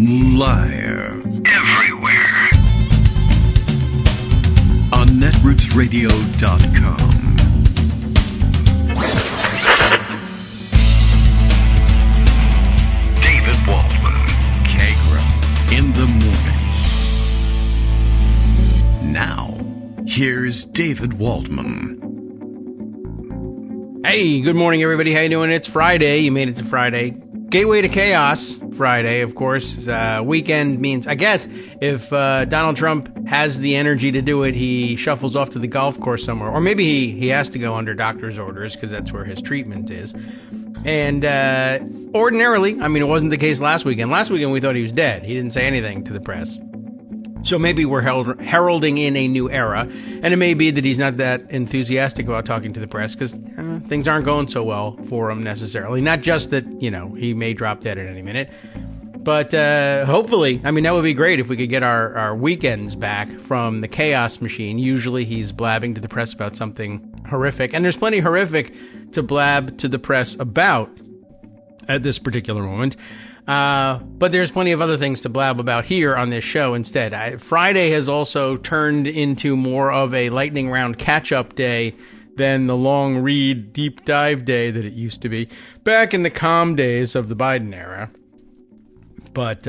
Live. Everywhere. On netrootsradio.com. David Waldman. Kagro. In the morning. Now, here's David Waldman. Hey, good morning, everybody. How you doing? It's Friday. You made it to Friday. Gateway to Chaos Friday, of course. Weekend means, I guess, if Donald Trump has the energy to do it, he shuffles off to the golf course somewhere. Or maybe he has to go under doctor's orders because that's where his treatment is. And ordinarily, I mean, it wasn't the case last weekend. Last weekend, we thought he was dead. He didn't say anything to the press. So maybe we're heralding in a new era, and it may be that he's not that enthusiastic about talking to the press because things aren't going so well for him necessarily. Not just that, he may drop dead at any minute, but hopefully, I mean, that would be great if we could get our weekends back from the chaos machine. Usually he's blabbing to the press about something horrific, and there's plenty horrific to blab to the press about at this particular moment. But there's plenty of other things to blab about here on this show instead. Friday has also turned into more of a lightning round catch-up day than the long read, deep dive day that it used to be back in the calm days of the Biden era. But,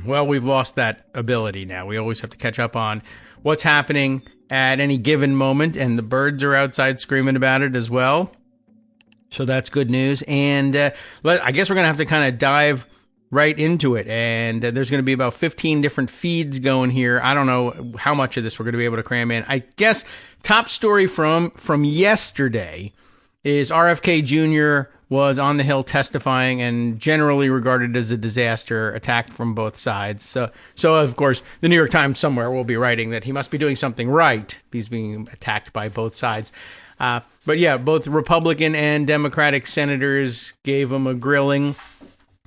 we've lost that ability now. We always have to catch up on what's happening at any given moment, and the birds are outside screaming about it as well. So that's good news. And I guess we're going to have to kind of dive right into it. And there's going to be about 15 different feeds going here. I don't know how much of this we're going to be able to cram in. I guess top story from yesterday is RFK Jr. was on the Hill testifying and generally regarded as a disaster, attacked from both sides. So of course, the New York Times somewhere will be writing that he must be doing something right. He's being attacked by both sides. But yeah, both Republican and Democratic senators gave him a grilling,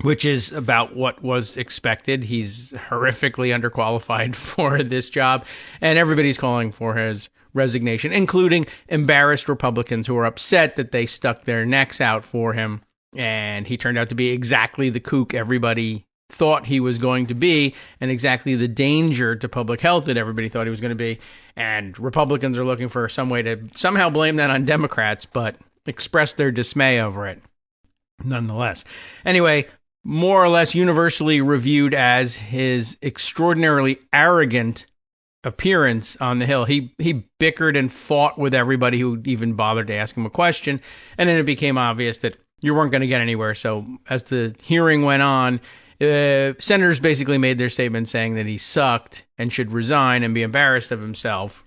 which is about what was expected. He's horrifically underqualified for this job, and everybody's calling for his resignation, including embarrassed Republicans who are upset that they stuck their necks out for him, and he turned out to be exactly the kook everybody thought he was going to be, and exactly the danger to public health that everybody thought he was going to be. And Republicans are looking for some way to somehow blame that on Democrats, but express their dismay over it nonetheless. Anyway, more or less universally reviewed as his extraordinarily arrogant appearance on the Hill. He bickered and fought with everybody who even bothered to ask him a question, and then it became obvious that you weren't going to get anywhere. So as the hearing went on, senators basically made their statement saying that he sucked and should resign and be embarrassed of himself,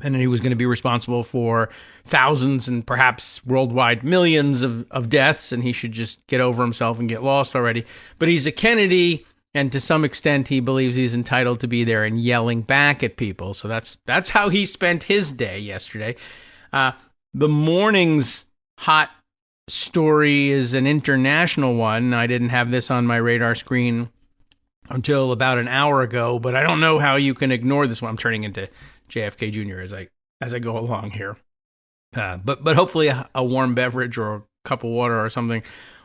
and then he was going to be responsible for thousands and perhaps worldwide millions of deaths, and he should just get over himself and get lost already. But he's a Kennedy, and to some extent he believes he's entitled to be there and yelling back at people. So that's how he spent his day yesterday. The morning's hot story is an international one. I didn't have this on my radar screen until about an hour ago, but I don't know how you can ignore this one. I'm turning into JFK Jr. as I go along here. But hopefully a warm beverage or a cup of water or something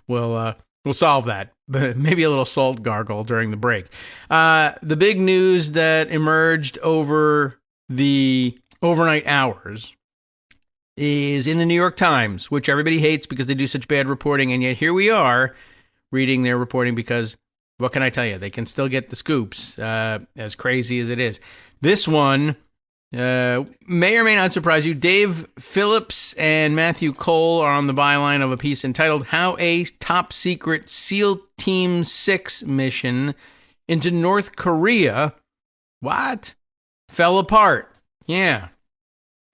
will solve that. But maybe a little salt gargle during the break. The big news that emerged over the overnight hours is in the New York Times, which everybody hates because they do such bad reporting, and yet here we are reading their reporting because, what can I tell you? They can still get the scoops, as crazy as it is. This one may or may not surprise you. Dave Phillips and Matthew Cole are on the byline of a piece entitled "How a Top Secret SEAL Team 6 Mission into North Korea fell apart." Yeah.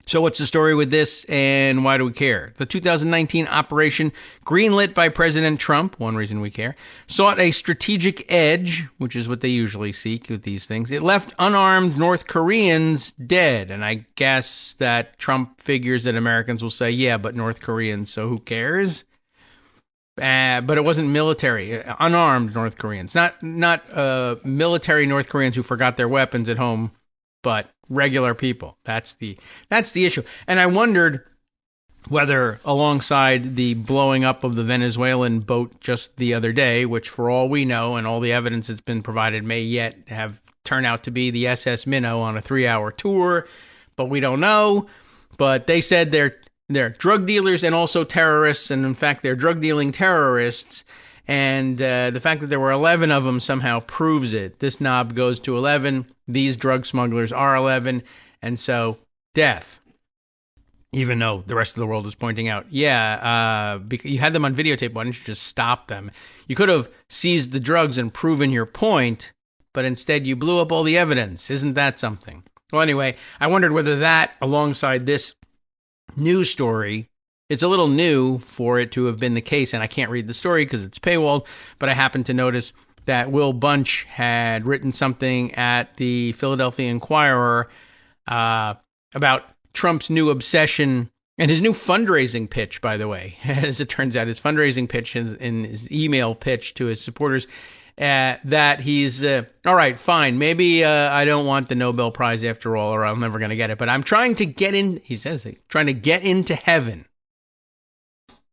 So what's the story with this, and why do we care? The 2019 operation, greenlit by President Trump, one reason we care, sought a strategic edge, which is what they usually seek with these things. It left unarmed North Koreans dead, and I guess that Trump figures that Americans will say, yeah, but North Koreans, so who cares? But it wasn't military, unarmed North Koreans, not military North Koreans who forgot their weapons at home, but regular people. That's the issue. And I wondered whether alongside the blowing up of the Venezuelan boat just the other day, which for all we know and all the evidence that's been provided may yet have turned out to be the SS Minnow on a 3-hour tour, but we don't know. But they said they're drug dealers and also terrorists, and in fact they're drug dealing terrorists. And the fact that there were 11 of them somehow proves it. This knob goes to 11. These drug smugglers are 11. And so, death. Even though the rest of the world is pointing out, you had them on videotape. Why didn't you just stop them? You could have seized the drugs and proven your point, but instead you blew up all the evidence. Isn't that something? Well, anyway, I wondered whether that, alongside this news story, it's a little new for it to have been the case, and I can't read the story because it's paywalled, but I happened to notice that Will Bunch had written something at the Philadelphia Inquirer about Trump's new obsession and his new fundraising pitch, by the way. As it turns out, his fundraising pitch in his email pitch to his supporters, that he's, all right, fine, maybe I don't want the Nobel Prize after all, or I'm never going to get it, but I'm trying to get in, he says, trying to get into heaven.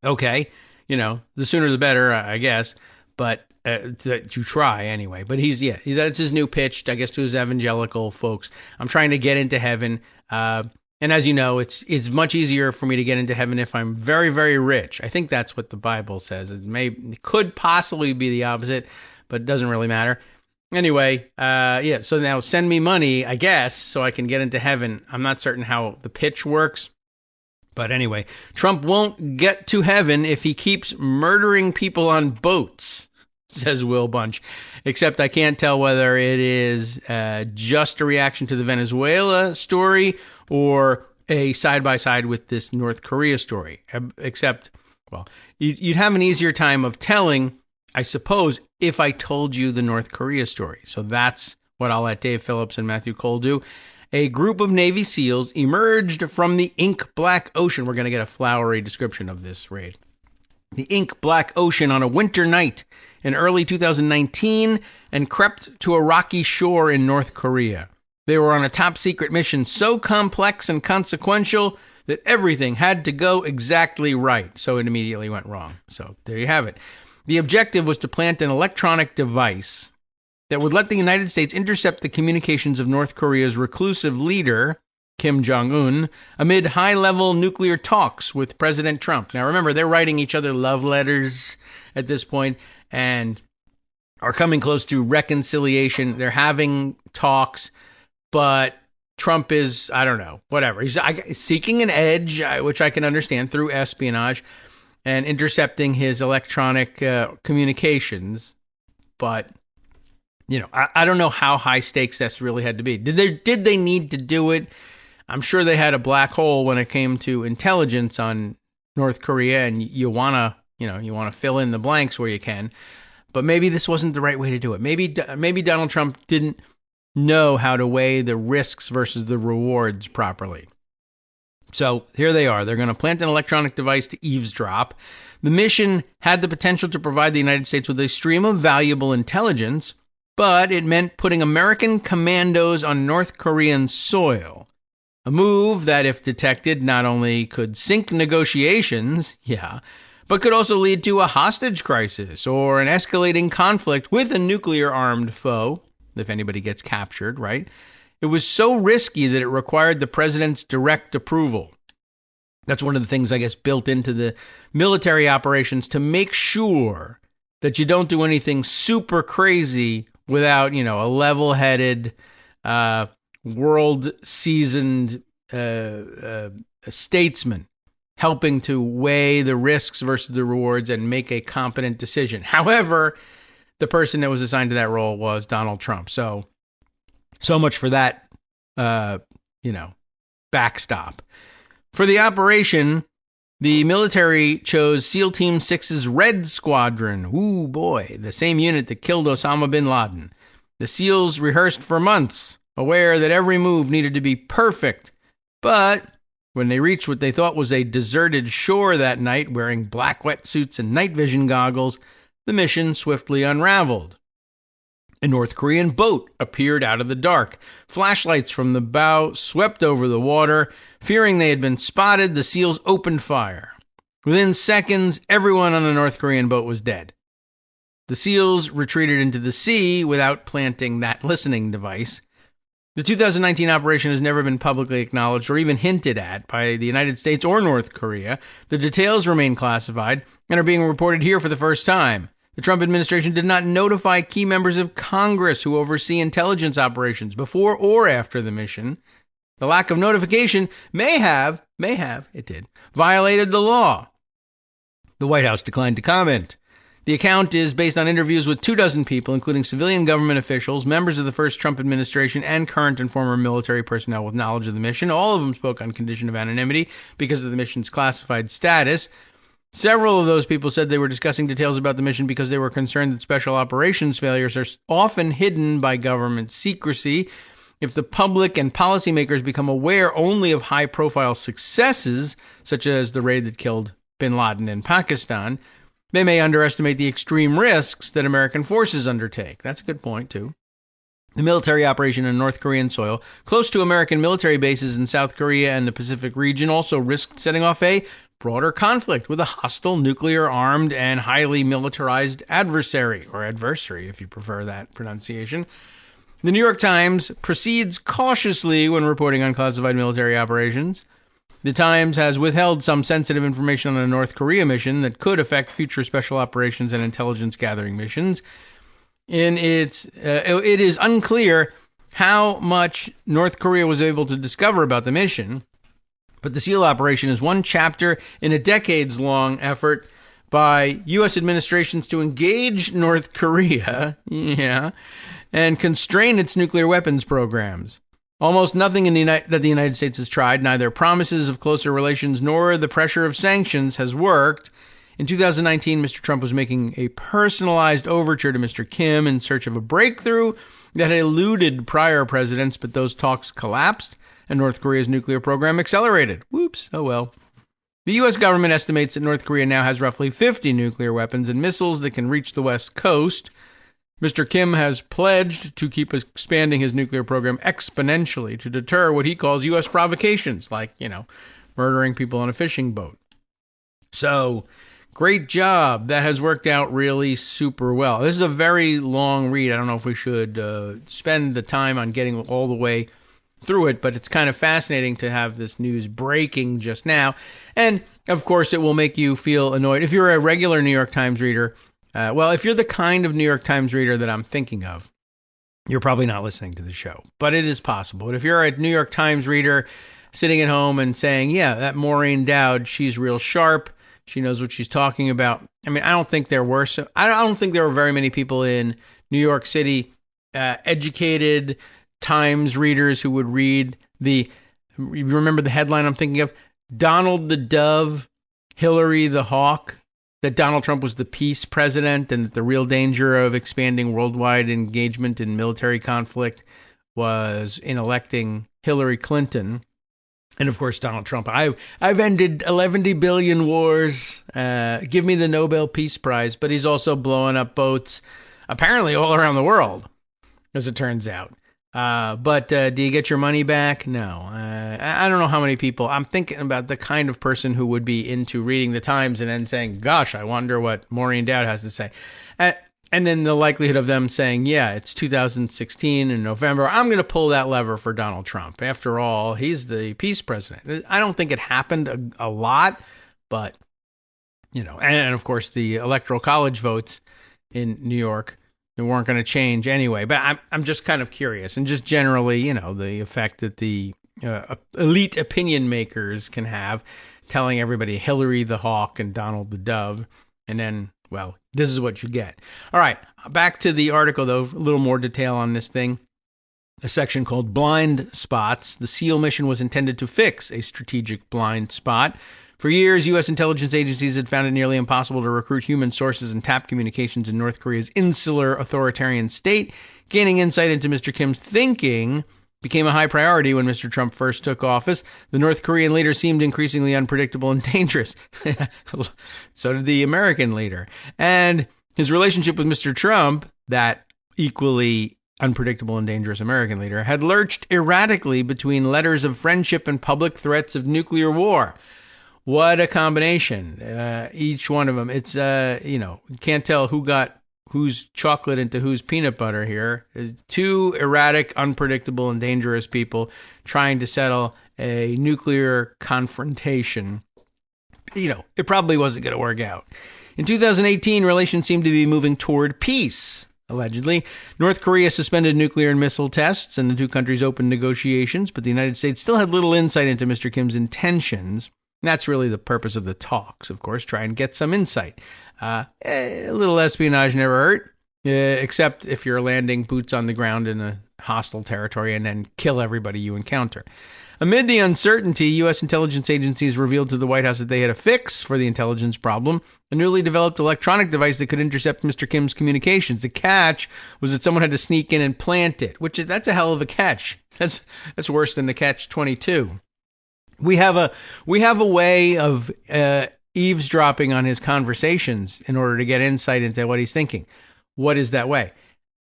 Okay, the sooner the better, I guess, but to try anyway. But that's his new pitch, I guess, to his evangelical folks. I'm trying to get into heaven, and as you know, it's much easier for me to get into heaven if I'm very, very rich. I think that's what the Bible says. It could possibly be the opposite, but it doesn't really matter. Anyway, so now send me money, I guess, so I can get into heaven. I'm not certain how the pitch works. But anyway, Trump won't get to heaven if he keeps murdering people on boats, says Will Bunch. Except I can't tell whether it is just a reaction to the Venezuela story or a side-by-side with this North Korea story. Except, well, you'd have an easier time of telling, I suppose, if I told you the North Korea story. So that's what I'll let Dave Phillips and Matthew Cole do. A group of Navy SEALs emerged from the ink black ocean. We're going to get a flowery description of this raid. The ink black ocean on a winter night in early 2019 and crept to a rocky shore in North Korea. They were on a top secret mission so complex and consequential that everything had to go exactly right. So it immediately went wrong. So there you have it. The objective was to plant an electronic device that would let the United States intercept the communications of North Korea's reclusive leader, Kim Jong-un, amid high-level nuclear talks with President Trump. Now, remember, they're writing each other love letters at this point and are coming close to reconciliation. They're having talks, but Trump is, I don't know, whatever. He's seeking an edge, which I can understand, through espionage and intercepting his electronic communications, but I don't know how high stakes this really had to be. Did they need to do it? I'm sure they had a black hole when it came to intelligence on North Korea, and you want to fill in the blanks where you can. But maybe this wasn't the right way to do it. Maybe Donald Trump didn't know how to weigh the risks versus the rewards properly. So here they are. They're going to plant an electronic device to eavesdrop. The mission had the potential to provide the United States with a stream of valuable intelligence, but it meant putting American commandos on North Korean soil. A move that, if detected, not only could sink negotiations, but could also lead to a hostage crisis or an escalating conflict with a nuclear-armed foe, if anybody gets captured, right? It was so risky that it required the president's direct approval. That's one of the things, I guess, built into the military operations to make sure that you don't do anything super crazy without, a level-headed, world-seasoned statesman helping to weigh the risks versus the rewards and make a competent decision. However, the person that was assigned to that role was Donald Trump. So much for that, backstop. For the operation, the military chose SEAL Team 6's Red Squadron. Ooh, boy, the same unit that killed Osama bin Laden. The SEALs rehearsed for months, aware that every move needed to be perfect. But when they reached what they thought was a deserted shore that night, wearing black wetsuits and night vision goggles, the mission swiftly unraveled. A North Korean boat appeared out of the dark. Flashlights from the bow swept over the water. Fearing they had been spotted, the SEALs opened fire. Within seconds, everyone on the North Korean boat was dead. The SEALs retreated into the sea without planting that listening device. The 2019 operation has never been publicly acknowledged or even hinted at by the United States or North Korea. The details remain classified and are being reported here for the first time. The Trump administration did not notify key members of Congress who oversee intelligence operations before or after the mission. The lack of notification may have, it did, violated the law. The White House declined to comment. The account is based on interviews with 24 people, including civilian government officials, members of the first Trump administration, and current and former military personnel with knowledge of the mission. All of them spoke on condition of anonymity because of the mission's classified status. Several of those people said they were discussing details about the mission because they were concerned that special operations failures are often hidden by government secrecy. If the public and policymakers become aware only of high-profile successes, such as the raid that killed bin Laden in Pakistan, they may underestimate the extreme risks that American forces undertake. That's a good point, too. The military operation in North Korean soil, close to American military bases in South Korea and the Pacific region, also risked setting off a broader conflict with a hostile, nuclear-armed, and highly militarized adversary, or adversary, if you prefer that pronunciation. The New York Times proceeds cautiously when reporting on classified military operations. The Times has withheld some sensitive information on a North Korea mission that could affect future special operations and intelligence gathering missions. It is unclear how much North Korea was able to discover about the mission, but the SEAL operation is one chapter in a decades-long effort by U.S. administrations to engage North Korea, and constrain its nuclear weapons programs. Almost nothing that the United States has tried, neither promises of closer relations nor the pressure of sanctions, has worked. In 2019, Mr. Trump was making a personalized overture to Mr. Kim in search of a breakthrough that had eluded prior presidents, but those talks collapsed and North Korea's nuclear program accelerated. Whoops, oh well. The U.S. government estimates that North Korea now has roughly 50 nuclear weapons and missiles that can reach the West Coast. Mr. Kim has pledged to keep expanding his nuclear program exponentially to deter what he calls U.S. provocations, like, murdering people on a fishing boat. So, great job. That has worked out really super well. This is a very long read. I don't know if we should spend the time on getting all the way through it, but it's kind of fascinating to have this news breaking just now. And, of course, it will make you feel annoyed. If you're a regular New York Times reader, if you're the kind of New York Times reader that I'm thinking of, you're probably not listening to the show, but it is possible. But if you're a New York Times reader sitting at home and saying, yeah, that Maureen Dowd, she's real sharp, she knows what she's talking about. I mean, I don't think there were very many people in New York City, educated Times readers who would read you remember the headline I'm thinking of? Donald the Dove, Hillary the Hawk. That Donald Trump was the peace president and that the real danger of expanding worldwide engagement in military conflict was in electing Hillary Clinton. And, of course, Donald Trump. I've ended 11 billion wars. Give me the Nobel Peace Prize. But he's also blowing up boats, apparently all around the world, as it turns out. But do you get your money back? No. I don't know how many people. I'm thinking about the kind of person who would be into reading the Times and then saying, gosh, I wonder what Maureen Dowd has to say. And then the likelihood of them saying, yeah, it's 2016 in November. I'm going to pull that lever for Donald Trump. After all, he's the peace president. I don't think it happened a lot, but, and of course the electoral college votes in New York, they weren't going to change anyway. But I'm just kind of curious. And just generally, the effect that the elite opinion makers can have telling everybody Hillary the Hawk and Donald the Dove. And then, well, this is what you get. All right. Back to the article, though. A little more detail on this thing. A section called Blind Spots. The SEAL mission was intended to fix a strategic blind spot. For years, U.S. intelligence agencies had found it nearly impossible to recruit human sources and tap communications in North Korea's insular authoritarian state. Gaining insight into Mr. Kim's thinking became a high priority when Mr. Trump first took office. The North Korean leader seemed increasingly unpredictable and dangerous. So did the American leader. And his relationship with Mr. Trump, that equally unpredictable and dangerous American leader, had lurched erratically between letters of friendship and public threats of nuclear war. What a combination. Each one of them. It's, you can't tell who got whose chocolate into whose peanut butter here. It's two erratic, unpredictable, and dangerous people trying to settle a nuclear confrontation. It probably wasn't going to work out. In 2018, relations seemed to be moving toward peace. Allegedly, North Korea suspended nuclear and missile tests, and the two countries opened negotiations, but the United States still had little insight into Mr. Kim's intentions. And that's really the purpose of the talks, of course, try and get some insight. A little espionage never hurt, except if you're landing boots on the ground in a hostile territory and then kill everybody you encounter. Amid the uncertainty, U.S. intelligence agencies revealed to the White House that they had a fix for the intelligence problem, a newly developed electronic device that could intercept Mr. Kim's communications. The catch was that someone had to sneak in and plant it, that's a hell of a catch. That's worse than the catch-22. We have a way of eavesdropping on his conversations in order to get insight into what he's thinking. What is that way?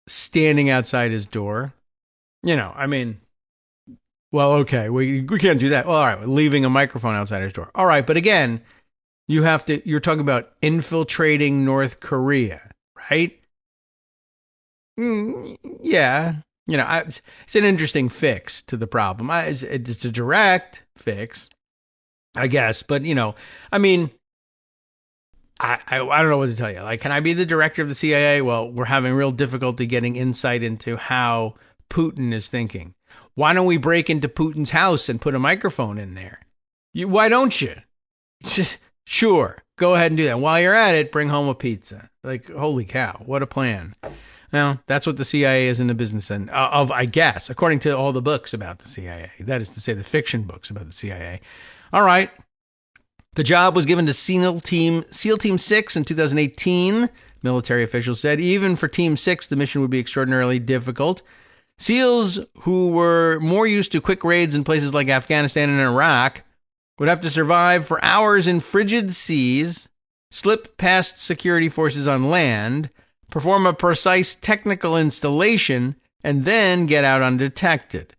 Standing outside his door. Well, okay, we can't do that. Well, all right, leaving a microphone outside his door. All right, but again, you're talking about infiltrating North Korea, right? Yeah. It's an interesting fix to the problem. It's a direct fix, I guess. But, I don't know what to tell you. Can I be the director of the CIA? Well, we're having real difficulty getting insight into how Putin is thinking. Why don't we break into Putin's house and put a microphone in there? Why don't you? Sure, go ahead and do that. While you're at it, bring home a pizza. Holy cow, what a plan. Well, that's what the CIA is in the business of, I guess, according to all the books about the CIA. That is to say, the fiction books about the CIA. All right. The job was given to SEAL Team 6 in 2018. Military officials said even for Team 6, the mission would be extraordinarily difficult. SEALs who were more used to quick raids in places like Afghanistan and Iraq would have to survive for hours in frigid seas, slip past security forces on land, perform a precise technical installation, and then get out undetected.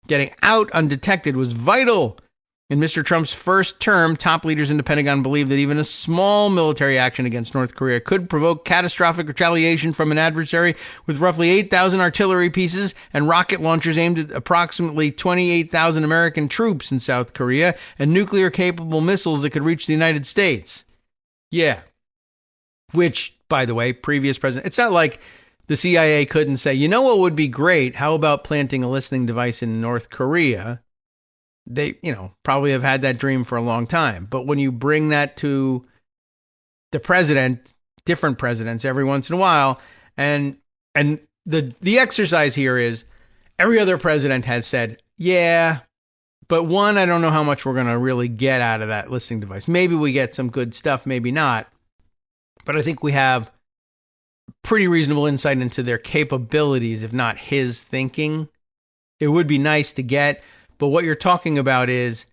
Getting out undetected was vital. In Mr. Trump's first term, top leaders in the Pentagon believed that even a small military action against North Korea could provoke catastrophic retaliation from an adversary with roughly 8,000 artillery pieces and rocket launchers aimed at approximately 28,000 American troops in South Korea and nuclear-capable missiles that could reach the United States. Yeah. Which, by the way, previous president, it's not like the CIA couldn't say, you know what would be great? How about planting a listening device in North Korea? They, probably have had that dream for a long time. But when you bring that to the president, different presidents every once in a while, and the exercise here is every other president has said, yeah, but one, I don't know how much we're going to really get out of that listening device. Maybe we get some good stuff, maybe not. But I think we have pretty reasonable insight into their capabilities, if not his thinking. It would be nice to get. But what you're talking about is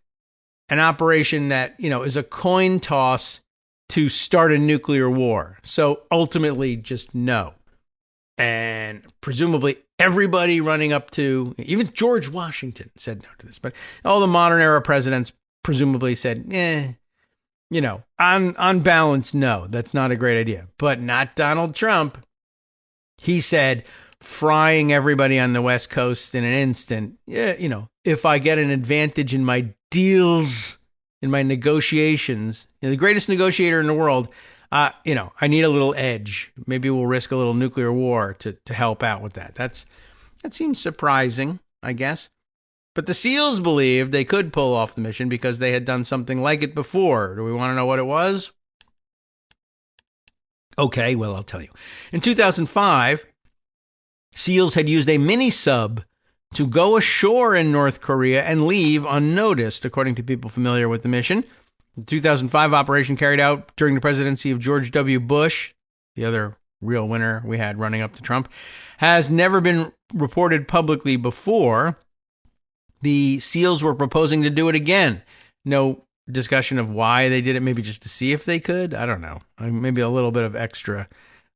an operation that, is a coin toss to start a nuclear war. So ultimately, just no. And presumably everybody running up to, even George Washington said no to this. But all the modern era presidents presumably said, on balance, no, that's not a great idea. But not Donald Trump. He said, frying everybody on the West Coast in an instant. If I get an advantage in my deals, in my negotiations, the greatest negotiator in the world, I need a little edge. Maybe we'll risk a little nuclear war to help out with that. That seems surprising, I guess. But the SEALs believed they could pull off the mission because they had done something like it before. Do we want to know what it was? Okay, well, I'll tell you. In 2005, SEALs had used a mini-sub to go ashore in North Korea and leave unnoticed, according to people familiar with the mission. The 2005 operation carried out during the presidency of George W. Bush, the other real winner we had running up to Trump, has never been reported publicly before. The SEALs were proposing to do it again. No discussion of why they did it, maybe just to see if they could. I don't know. Maybe a little bit of extra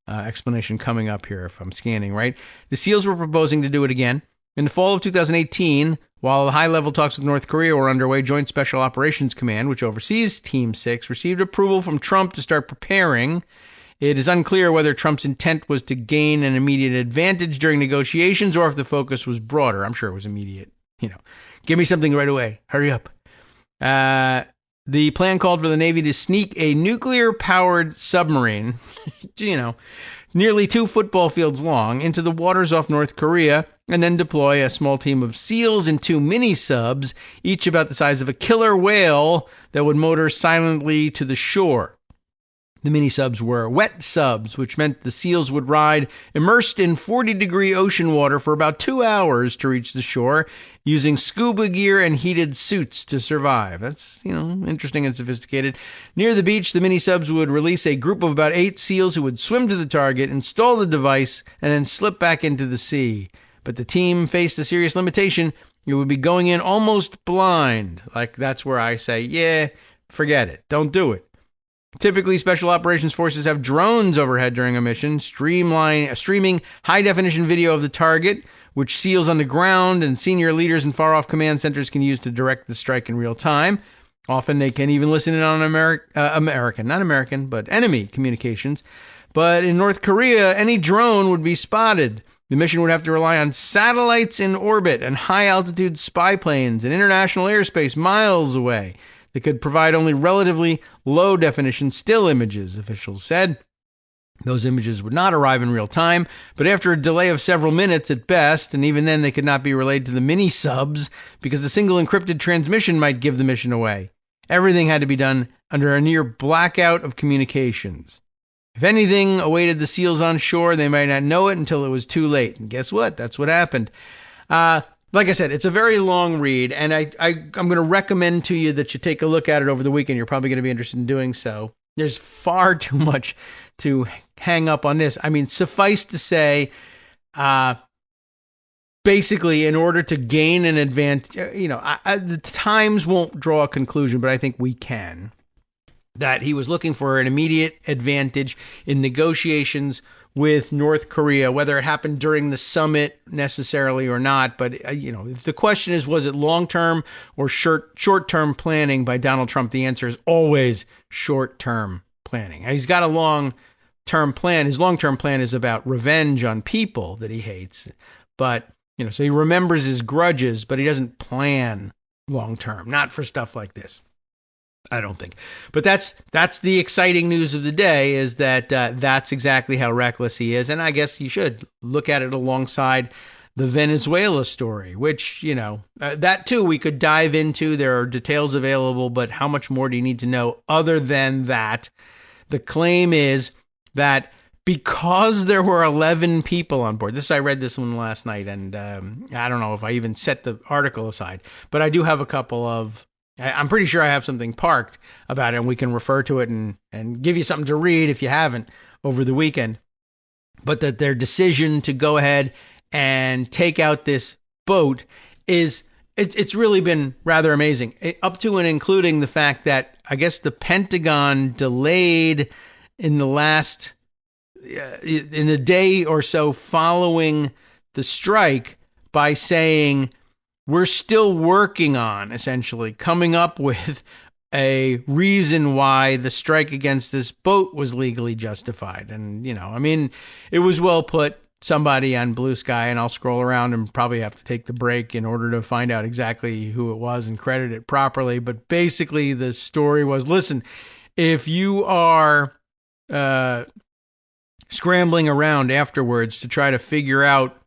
explanation coming up here if I'm scanning right. The SEALs were proposing to do it again. In the fall of 2018, while the high-level talks with North Korea were underway, Joint Special Operations Command, which oversees Team 6, received approval from Trump to start preparing. It is unclear whether Trump's intent was to gain an immediate advantage during negotiations or if the focus was broader. I'm sure it was immediate. Give me something right away. Hurry up. The plan called for the Navy to sneak a nuclear-powered submarine, nearly 2 football fields long, into the waters off North Korea and then deploy a small team of SEALs and 2 mini-subs, each about the size of a killer whale that would motor silently to the shore. The mini-subs were wet subs, which meant the SEALs would ride immersed in 40-degree ocean water for about 2 hours to reach the shore, using scuba gear and heated suits to survive. That's, interesting and sophisticated. Near the beach, the mini-subs would release a group of about 8 SEALs who would swim to the target, install the device, and then slip back into the sea. But the team faced a serious limitation. It would be going in almost blind. That's where I say, yeah, forget it. Don't do it. Typically, Special Operations Forces have drones overhead during a mission, streaming high-definition video of the target, which SEALs on the ground and senior leaders in far-off command centers can use to direct the strike in real time. Often they can even listen in on enemy communications. But in North Korea, any drone would be spotted. The mission would have to rely on satellites in orbit and high-altitude spy planes in international airspace miles away. They could provide only relatively low-definition still images, officials said. Those images would not arrive in real time, but after a delay of several minutes at best, and even then they could not be relayed to the mini-subs because the single encrypted transmission might give the mission away. Everything had to be done under a near blackout of communications. If anything awaited the SEALs on shore, they might not know it until it was too late. And guess what? That's what happened. Like I said, it's a very long read, and I'm going to recommend to you that you take a look at it over the weekend. You're probably going to be interested in doing so. There's far too much to hang up on this. I mean, suffice to say, basically, in order to gain an advantage, the Times won't draw a conclusion, but I think we can, that he was looking for an immediate advantage in negotiations with North Korea, whether it happened during the summit necessarily or not. But, if the question is, was it long-term or short-term planning by Donald Trump, the answer is always short-term planning. Now, he's got a long-term plan. His long-term plan is about revenge on people that he hates. But, so he remembers his grudges, but he doesn't plan long-term, not for stuff like this. I don't think. But that's the exciting news of the day, is that that's exactly how reckless he is. And I guess you should look at it alongside the Venezuela story, which, that too we could dive into. There are details available, but how much more do you need to know other than that? The claim is that because there were 11 people on board. I read this one last night, and I don't know if I even set the article aside, but I do have a couple of, I'm pretty sure I have something parked about it, and we can refer to it and give you something to read if you haven't over the weekend. But that their decision to go ahead and take out this boat it's really been rather amazing, up to and including the fact that I guess the Pentagon delayed in the day or so following the strike by saying, we're still working on, essentially, coming up with a reason why the strike against this boat was legally justified. And, it was well put. Somebody on Blue Sky, and I'll scroll around and probably have to take the break in order to find out exactly who it was and credit it properly. But basically the story was, listen, if you are scrambling around afterwards to try to figure out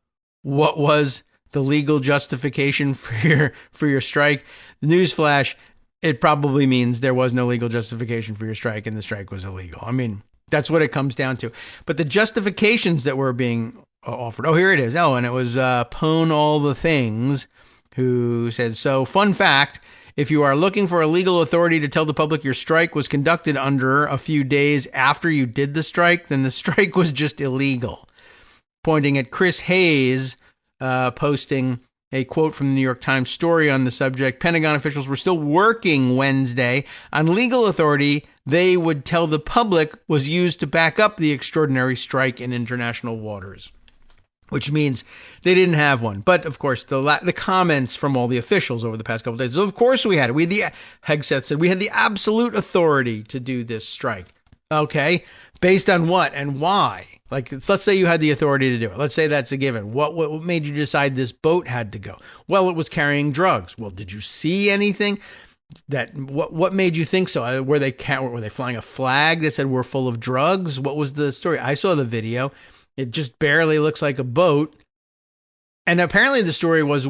what was the legal justification for your strike, newsflash, it probably means there was no legal justification for your strike and the strike was illegal. I mean, that's what it comes down to. But the justifications that were being offered, here it is. And it was Pwn All the Things who says, so fun fact, if you are looking for a legal authority to tell the public your strike was conducted under a few days after you did the strike, then the strike was just illegal. Pointing at Chris Hayes posting A quote from the New York Times story on the subject: Pentagon officials were still working Wednesday on legal authority they would tell the public was used to back up the extraordinary strike in international waters, which means they didn't have one. But, of course, the comments from all the officials over the past couple of days, of course we had it. Hegseth said we had the absolute authority to do this strike. Okay, based on what and why? Like, let's say you had the authority to do it. Let's say that's a given. What made you decide this boat had to go? Well, it was carrying drugs. Well, did you see anything? What made you think so? Were they flying a flag that said we're full of drugs? What was the story? I saw the video. It just barely looks like a boat. And apparently the story was,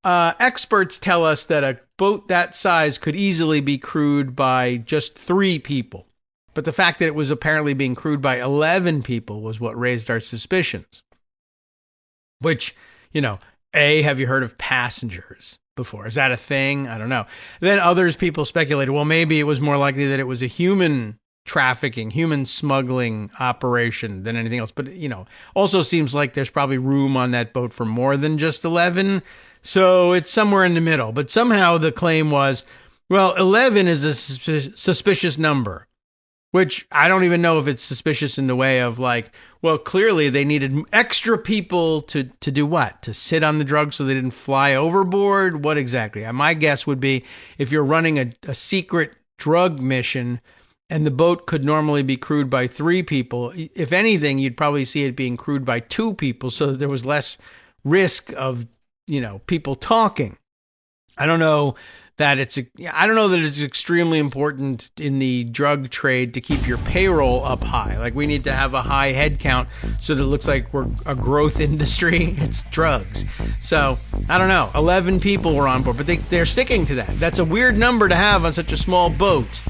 experts tell us that a boat that size could easily be crewed by just 3 people. But the fact that it was apparently being crewed by 11 people was what raised our suspicions. Which, have you heard of passengers before? Is that a thing? I don't know. Then people speculated, well, maybe it was more likely that it was a human trafficking, human smuggling operation than anything else. But, also seems like there's probably room on that boat for more than just 11. So it's somewhere in the middle. But somehow the claim was, 11 is a suspicious number. Which I don't even know if it's suspicious in the way of clearly they needed extra people to do what? To sit on the drugs so they didn't fly overboard? What exactly? My guess would be if you're running a secret drug mission and the boat could normally be crewed by 3 people, if anything, you'd probably see it being crewed by 2 people so that there was less risk of, people talking. I don't know that it's extremely important in the drug trade to keep your payroll up high. Like, we need to have a high head count so that it looks like we're a growth industry. It's drugs. So, I don't know. 11 people were on board, but they're sticking to that. That's a weird number to have on such a small boat.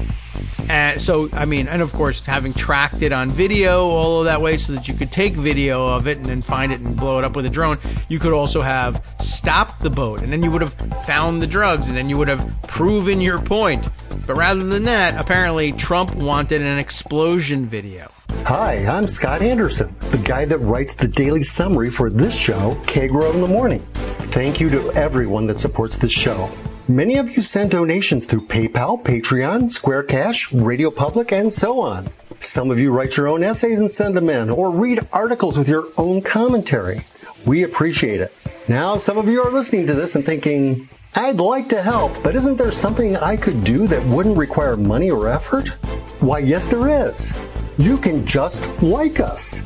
And of course, having tracked it on video all of that way so that you could take video of it and then find it and blow it up with a drone, you could also have stopped the boat, and then you would have found the drugs, and then you would have proven your point. But rather than that, apparently Trump wanted an explosion video. Hi, I'm Scott Anderson, the guy that writes the daily summary for this show, Kagro in the Morning. Thank you to everyone that supports this show. Many of you send donations through PayPal, Patreon, Square Cash, Radio Public, and so on. Some of you write your own essays and send them in, or read articles with your own commentary. We appreciate it. Now, some of you are listening to this and thinking, I'd like to help, but isn't there something I could do that wouldn't require money or effort? Why, yes, there is. You can just like us.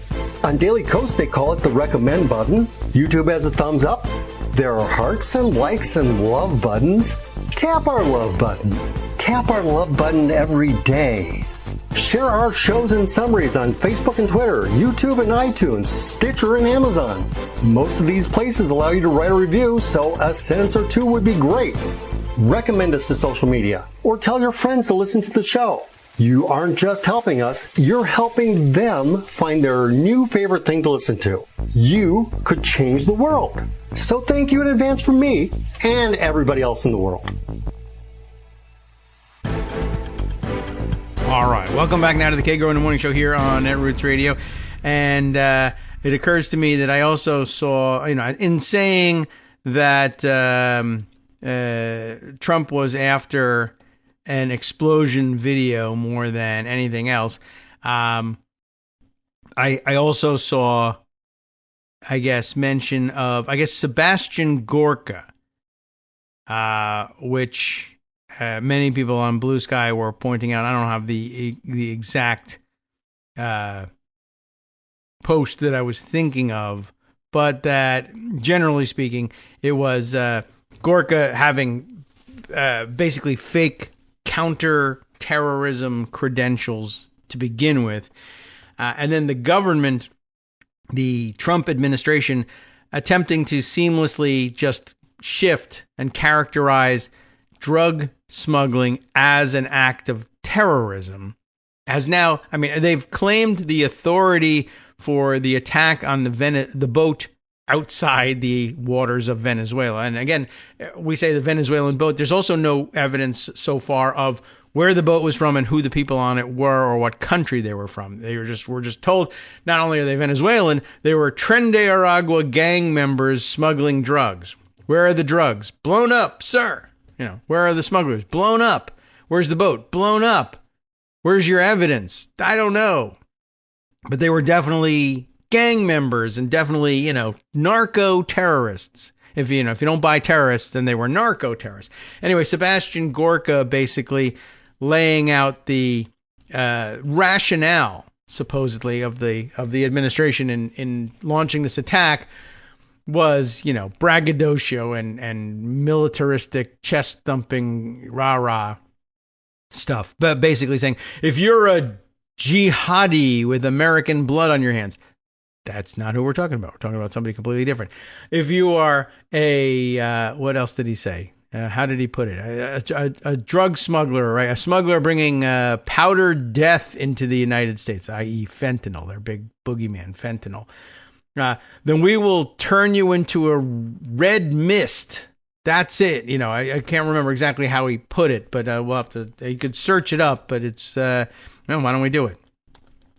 On Daily Kos, they call it the recommend button. YouTube has a thumbs up. There are hearts and likes and love buttons. Tap our love button. Tap our love button every day. Share our shows and summaries on Facebook and Twitter, YouTube and iTunes, Stitcher and Amazon. Most of these places allow you to write a review, so a sentence or 2 would be great. Recommend us to social media, or tell your friends to listen to the show. You aren't just helping us, you're helping them find their new favorite thing to listen to. You could change the world. So thank you in advance from me and everybody else in the world. All right, welcome back now to the Kagro in the Morning Show here on Netroots Radio. And it occurs to me that I also saw, in saying that Trump was after an explosion video more than anything else, I also saw, mention of, Sebastian Gorka, which many people on Blue Sky were pointing out. I don't have the exact post that I was thinking of, but that generally speaking, it was Gorka having basically fake counter-terrorism credentials to begin with, and then the government, the Trump administration, attempting to seamlessly just shift and characterize drug smuggling as an act of terrorism. As now, they've claimed the authority for the attack on the boat outside the waters of Venezuela. And again, we say the Venezuelan boat. There's also no evidence so far of where the boat was from and who the people on it were or what country they were from. We're just told not only are they Venezuelan, they were Tren de Aragua gang members smuggling drugs. Where are the drugs? Blown up, sir. Where are the smugglers? Blown up. Where's the boat? Blown up. Where's your evidence? I don't know. But they were definitely gang members and definitely, narco terrorists. If you don't buy terrorists, then they were narco terrorists. Anyway, Sebastian Gorka basically laying out the rationale, supposedly, of the administration in launching this attack was, braggadocio and militaristic, chest thumping, rah-rah stuff. But basically saying, if you're a jihadi with American blood on your hands, that's not who we're talking about. We're talking about somebody completely different. If you are what else did he say? How did he put it? A drug smuggler, right? A smuggler bringing powdered death into the United States, i.e. fentanyl, their big boogeyman, fentanyl. Then we will turn you into a red mist. That's it. I can't remember exactly how he put it, but we'll have to, you could search it up, but it's, why don't we do it?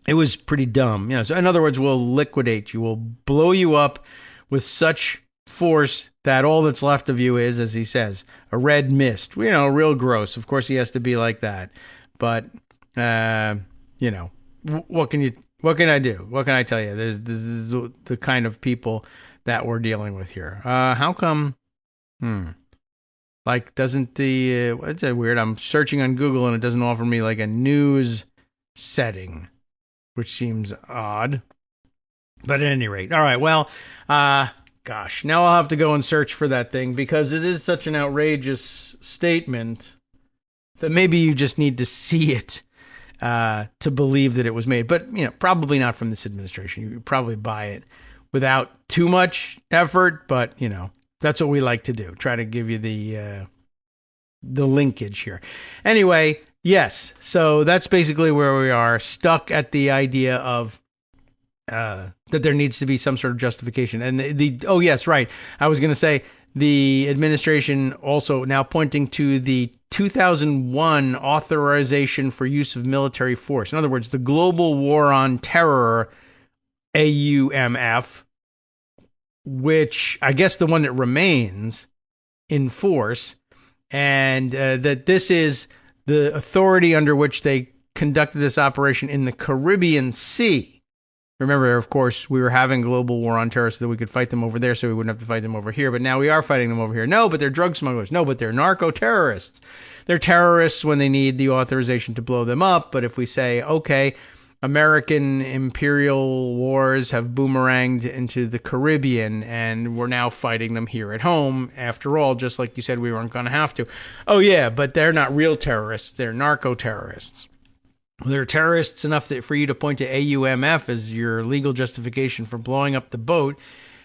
It was pretty dumb. So in other words, we'll liquidate you. We'll blow you up with such force that all that's left of you is, as he says, a red mist. Real gross. Of course, he has to be like that. But, what can I do? What can I tell you? This is the kind of people that we're dealing with here. How come? Doesn't it's weird. I'm searching on Google and it doesn't offer me like a news setting, which seems odd. But at any rate, all right. Well, gosh, now I'll have to go and search for that thing because it is such an outrageous statement that maybe you just need to see it to believe that it was made. But, probably not from this administration. You could probably buy it without too much effort. But, that's what we like to do. Try to give you the linkage here. Anyway, yes. So that's basically where we are, stuck at the idea of that there needs to be some sort of justification. And oh, yes, right. I was going to say the administration also now pointing to the 2001 authorization for use of military force. In other words, the Global War on Terror, AUMF, which I guess the one that remains in force, and that this is the authority under which they conducted this operation in the Caribbean Sea. Remember, of course, we were having global war on terror so that we could fight them over there so we wouldn't have to fight them over here. But now we are fighting them over here. No, but they're drug smugglers. No, but they're narco-terrorists. They're terrorists when they need the authorization to blow them up. But if we say, okay, American imperial wars have boomeranged into the Caribbean and we're now fighting them here at home, after all, just like you said we weren't going to have to. Oh, yeah, but they're not real terrorists. They're narco-terrorists. They're terrorists enough that for you to point to AUMF as your legal justification for blowing up the boat.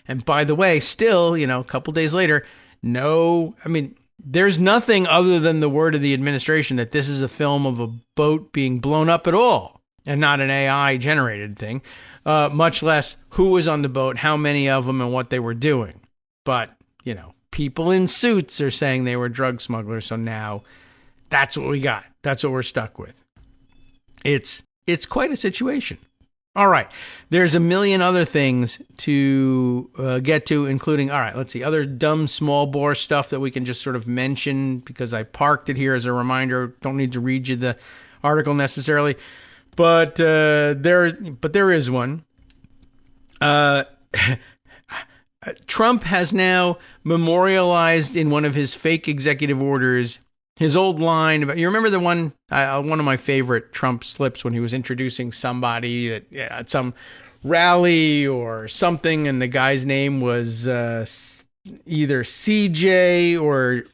And by the way, still, a couple days later, there's nothing other than the word of the administration that this is a film of a boat being blown up at all and not an AI generated thing, much less who was on the boat, how many of them and what they were doing. But, people in suits are saying they were drug smugglers. So now that's what we got. That's what we're stuck with. It's quite a situation. All right. There's a million other things to get to, including, all right, let's see, other dumb small bore stuff that we can just sort of mention because I parked it here as a reminder. Don't need to read you the article necessarily. But there is one. Trump has now memorialized in one of his fake executive orders his old line about, you remember the one of my favorite Trump slips when he was introducing somebody at some rally or something, and the guy's name was either CJ or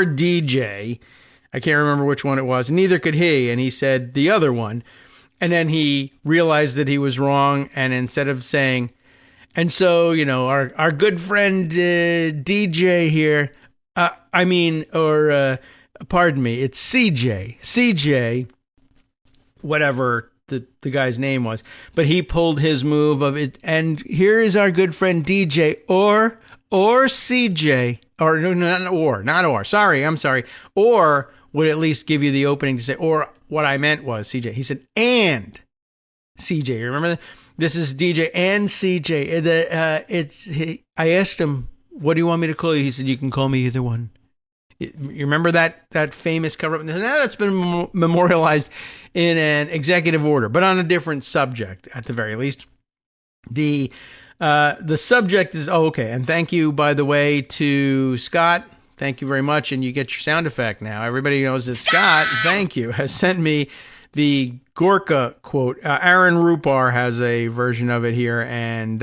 DJ. I can't remember which one it was. Neither could he, and he said the other one. And then he realized that he was wrong, and instead of saying, and so, our good friend DJ here, pardon me, it's CJ, whatever the guy's name was, but he pulled his move of it. And here is our good friend DJ or CJ, or no, not or. Sorry, I'm sorry. Or would at least give you the opening to say, or what I meant was CJ. He said, and CJ. You remember that? This is DJ and CJ. I asked him, what do you want me to call you? He said, you can call me either one. You remember that famous cover-up? Now that's been memorialized in an executive order, but on a different subject at the very least. The subject is, okay, and thank you, by the way, to Scott. Thank you very much, and you get your sound effect now. Everybody knows that Scott, thank you, has sent me the Gorka quote. Aaron Rupar has a version of it here, and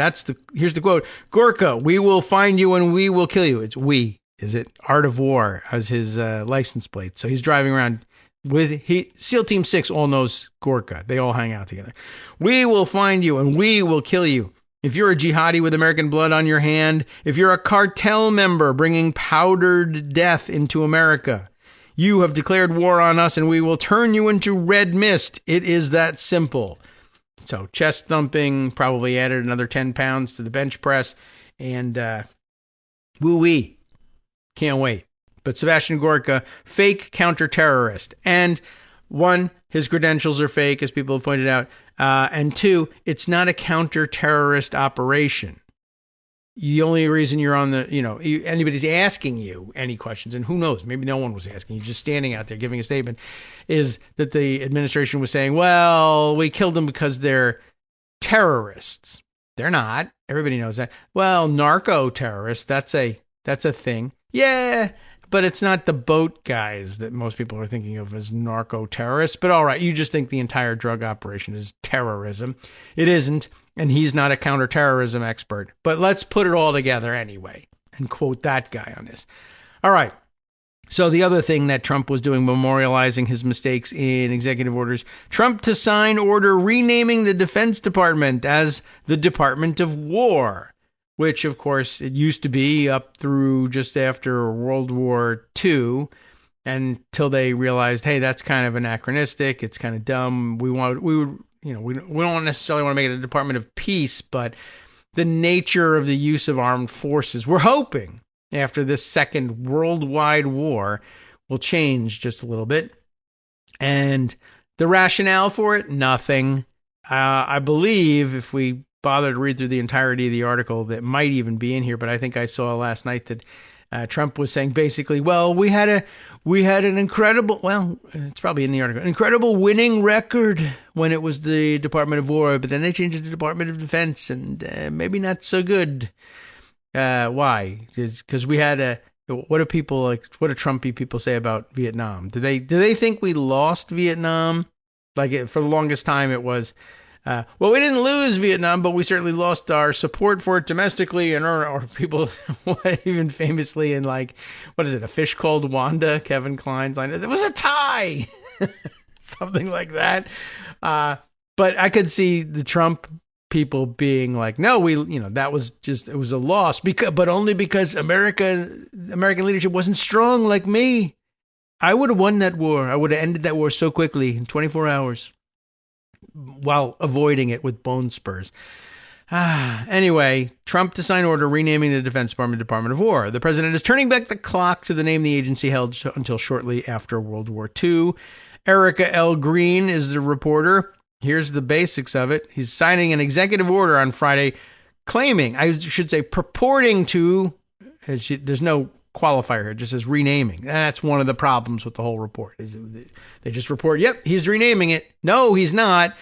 here's the quote. Gorka, we will find you and we will kill you. It's we. Is it Art of War as his license plate? So he's driving around with SEAL Team 6 all knows Gorka. They all hang out together. We will find you and we will kill you. If you're a jihadi with American blood on your hand, if you're a cartel member bringing powdered death into America, you have declared war on us and we will turn you into red mist. It is that simple. So chest thumping, probably added another 10 pounds to the bench press, and woo-wee. Can't wait. But Sebastian Gorka, fake counter-terrorist. And one, his credentials are fake, as people have pointed out. And two, it's not a counter-terrorist operation. The only reason you're on anybody's asking you any questions, and who knows, maybe no one was asking, he's just standing out there giving a statement, is that the administration was saying, well, we killed them because they're terrorists. They're not. Everybody knows that. Well, narco-terrorists, that's a thing. Yeah, but it's not the boat guys that most people are thinking of as narco-terrorists. But all right, you just think the entire drug operation is terrorism. It isn't, and he's not a counterterrorism expert. But let's put it all together anyway and quote that guy on this. All right. So the other thing that Trump was doing, memorializing his mistakes in executive orders, Trump to sign order renaming the Defense Department as the Department of War, which, of course, it used to be up through just after World War II, until they realized, hey, that's kind of anachronistic. It's kind of dumb. We don't necessarily want to make it a Department of Peace, but the nature of the use of armed forces, we're hoping, after this second worldwide war, will change just a little bit. And the rationale for it, nothing. I believe if we bother to read through the entirety of the article, that might even be in here, but I think I saw last night that Trump was saying basically, well, we had an incredible, well, it's probably in the article, incredible winning record when it was the Department of War, but then they changed it to the Department of Defense, and maybe not so good. Why? Because we had what do Trumpy people say about Vietnam? Do they think we lost Vietnam? For the longest time it was, well, we didn't lose Vietnam, but we certainly lost our support for it domestically, and our people, even famously in what is it, A Fish Called Wanda, Kevin Kline's line, it was a tie, something like that. But I could see the Trump people being like, no, that was just, it was a loss, but only because American leadership wasn't strong like me. I would have won that war. I would have ended that war so quickly in 24 hours. While avoiding it with bone spurs. Anyway, Trump to sign order renaming the Defense Department Department of War. The president is turning back the clock to the name the agency held until shortly after World War II. Erica L. Green is the reporter. Here's the basics of it. He's signing an executive order on Friday claiming, I should say purporting to, there's no qualifier here, it just says renaming. And that's one of the problems with the whole report. Is they just report, yep, he's renaming it. No, he's not.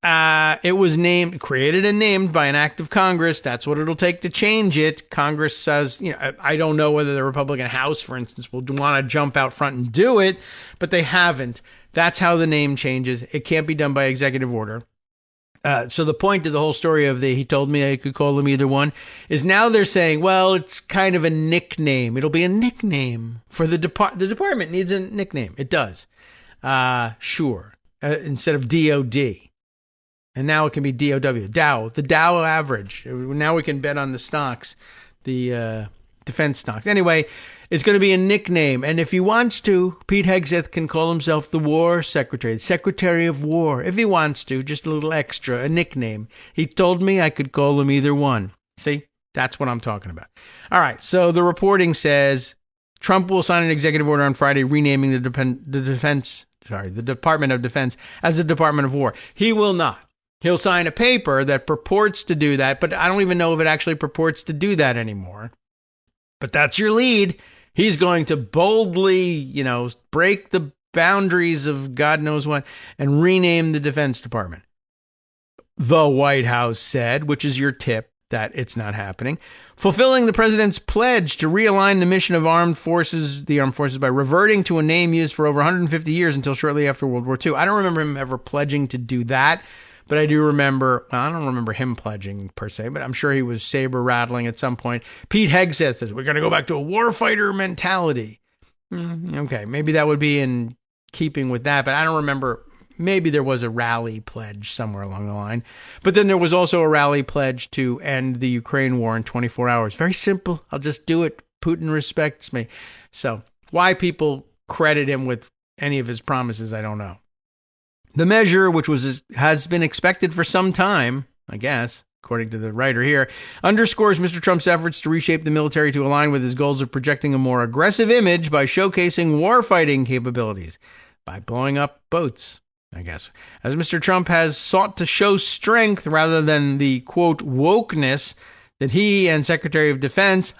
It was created and named by an act of Congress. That's what it'll take to change it. Congress says, I don't know whether the Republican House, for instance, will want to jump out front and do it, but they haven't. That's how the name changes. It can't be done by executive order. So the point of the whole story of he told me I could call him either one is now they're saying, well, it's kind of a nickname. It'll be a nickname for the department. The department needs a nickname. It does. Sure. Instead of DOD. And now it can be DOW. Dow. The Dow average. Now we can bet on the stocks, the defense stocks. Anyway, it's going to be a nickname. And if he wants to, Pete Hegseth can call himself the War Secretary, the Secretary of War. If he wants to, just a little extra, a nickname. He told me I could call him either one. See, that's what I'm talking about. All right, so the reporting says Trump will sign an executive order on Friday renaming the Department of Defense as the Department of War. He will not. He'll sign a paper that purports to do that, but I don't even know if it actually purports to do that anymore. But that's your lead. He's going to boldly, break the boundaries of God knows what and rename the Defense Department. The White House said, which is your tip, that it's not happening. Fulfilling the president's pledge to realign the mission of the armed forces by reverting to a name used for over 150 years until shortly after World War II. I don't remember him ever pledging to do that, but I do remember, I don't remember him pledging per se, but I'm sure he was saber rattling at some point. Pete Hegseth says, we're going to go back to a warfighter mentality. Okay, maybe that would be in keeping with that, but I don't remember. Maybe there was a rally pledge somewhere along the line. But then there was also a rally pledge to end the Ukraine war in 24 hours. Very simple. I'll just do it. Putin respects me. So why people credit him with any of his promises, I don't know. The measure, which has been expected for some time, I guess, according to the writer here, underscores Mr. Trump's efforts to reshape the military to align with his goals of projecting a more aggressive image by showcasing warfighting capabilities, by blowing up boats, I guess. As Mr. Trump has sought to show strength rather than the, quote, wokeness that he and Secretary of Defense,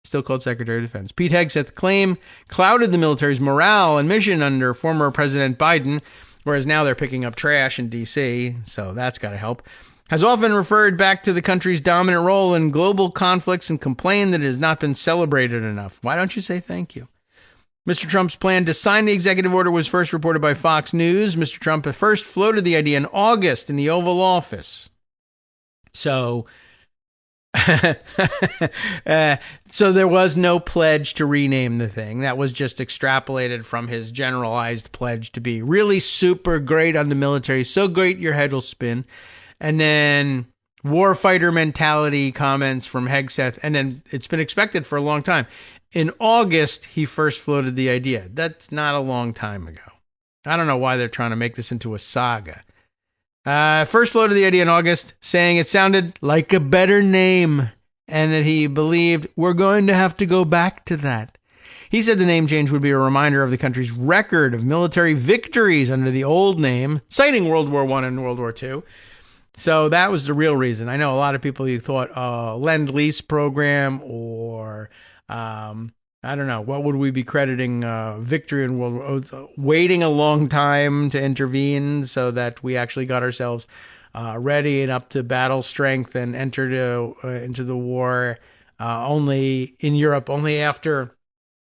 still called Secretary of Defense, Pete Hegseth claim clouded the military's morale and mission under former President Biden, whereas now they're picking up trash in D.C., so that's got to help, has often referred back to the country's dominant role in global conflicts and complained that it has not been celebrated enough. Why don't you say thank you? Mr. Trump's plan to sign the executive order was first reported by Fox News. Mr. Trump first floated the idea in August in the Oval Office. So there was no pledge to rename the thing. That was just extrapolated from his generalized pledge to be really super great on the military. So great your head will spin. And then warfighter mentality comments from Hegseth. And then it's been expected for a long time. In August, he first floated the idea. That's not a long time ago. I don't know why they're trying to make this into a saga. First floated the idea in August, saying it sounded like a better name and that he believed we're going to have to go back to that. He said the name change would be a reminder of the country's record of military victories under the old name, citing World War I and World War II. So that was the real reason. I know a lot of people who thought Lend-Lease program or I don't know, what would we be crediting victory in World War, waiting a long time to intervene so that we actually got ourselves ready and up to battle strength and entered into the war only in Europe, only after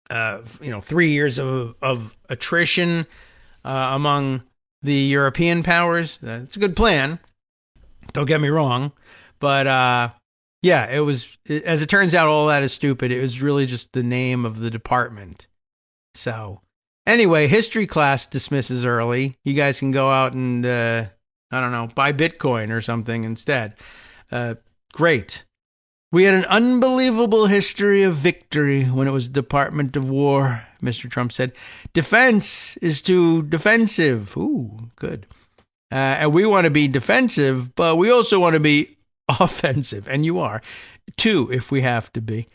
3 years of attrition among the European powers. It's a good plan. Don't get me wrong, but yeah, it was, as it turns out, all that is stupid. It was really just the name of the department. So anyway, history class dismisses early. You guys can go out and, buy Bitcoin or something instead. Great. We had an unbelievable history of victory when it was Department of War, Mr. Trump said. Defense is too defensive. Ooh, good. And we want to be defensive, but we also want to be offensive, and you are, too, if we have to be.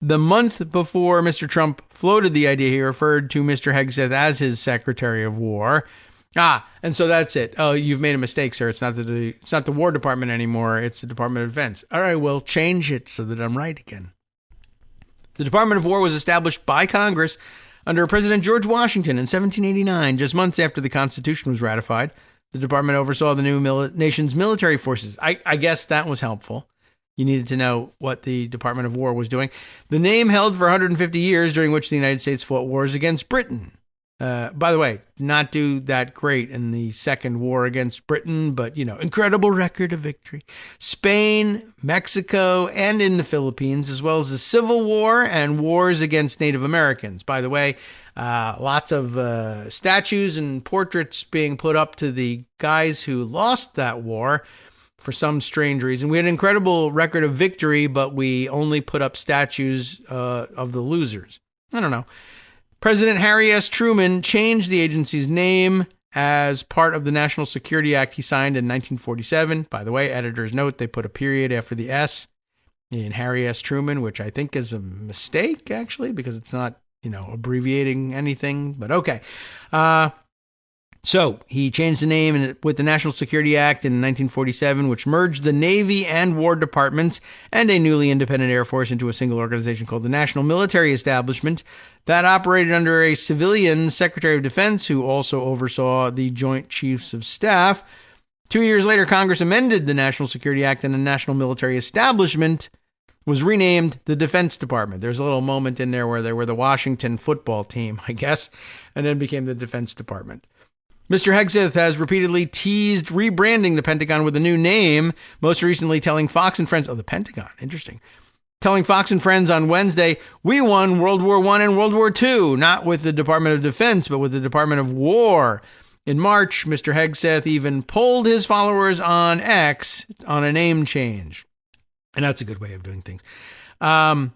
The month before Mr. Trump floated the idea, he referred to Mr. Hegseth as his Secretary of War. And so that's it. Oh, you've made a mistake, sir. It's not the War Department anymore. It's the Department of Defense. All right, well, change it so that I'm right again. The Department of War was established by Congress under President George Washington in 1789, just months after the Constitution was ratified. The department oversaw the new nation's military forces. I guess that was helpful. You needed to know what the Department of War was doing. The name held for 150 years, during which the United States fought wars against Britain. By the way, not do that great in the second war against Britain, but, incredible record of victory. Spain, Mexico, and in the Philippines, as well as the Civil War and wars against Native Americans. By the way, lots of statues and portraits being put up to the guys who lost that war for some strange reason. We had an incredible record of victory, but we only put up statues of the losers. I don't know. President Harry S. Truman changed the agency's name as part of the National Security Act he signed in 1947. By the way, editors note they put a period after the S in Harry S. Truman, which I think is a mistake, actually, because it's not, abbreviating anything. But okay. So he changed the name with the National Security Act in 1947, which merged the Navy and War Departments and a newly independent Air Force into a single organization called the National Military Establishment that operated under a civilian Secretary of Defense who also oversaw the Joint Chiefs of Staff. 2 years later, Congress amended the National Security Act, and the National Military Establishment was renamed the Defense Department. There's a little moment in there where they were the Washington football team, I guess, and then became the Defense Department. Mr. Hegseth has repeatedly teased rebranding the Pentagon with a new name, most recently telling Fox and Friends, the Pentagon, interesting, telling Fox and Friends on Wednesday, we won World War I and World War II, not with the Department of Defense, but with the Department of War. In March, Mr. Hegseth even polled his followers on X on a name change. And that's a good way of doing things. All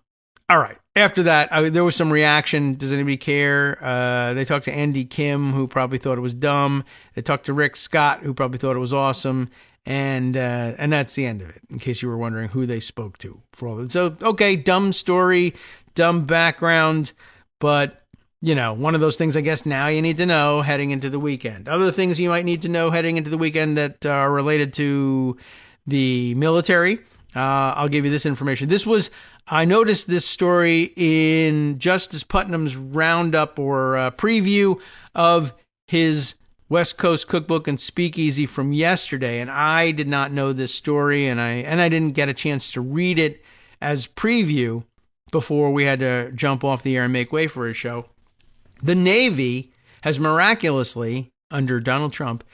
right. After that, there was some reaction. Does anybody care? They talked to Andy Kim, who probably thought it was dumb. They talked to Rick Scott, who probably thought it was awesome. And that's the end of it, in case you were wondering who they spoke to for all that. So, okay, dumb story, dumb background, but, one of those things I guess now you need to know heading into the weekend. Other things you might need to know heading into the weekend that are related to the military. I'll give you this information. I noticed this story in Justice Putnam's roundup or preview of his West Coast Cookbook and Speakeasy from yesterday, and I did not know this story, and I didn't get a chance to read it as preview before we had to jump off the air and make way for his show. The Navy has miraculously, under Donald Trump,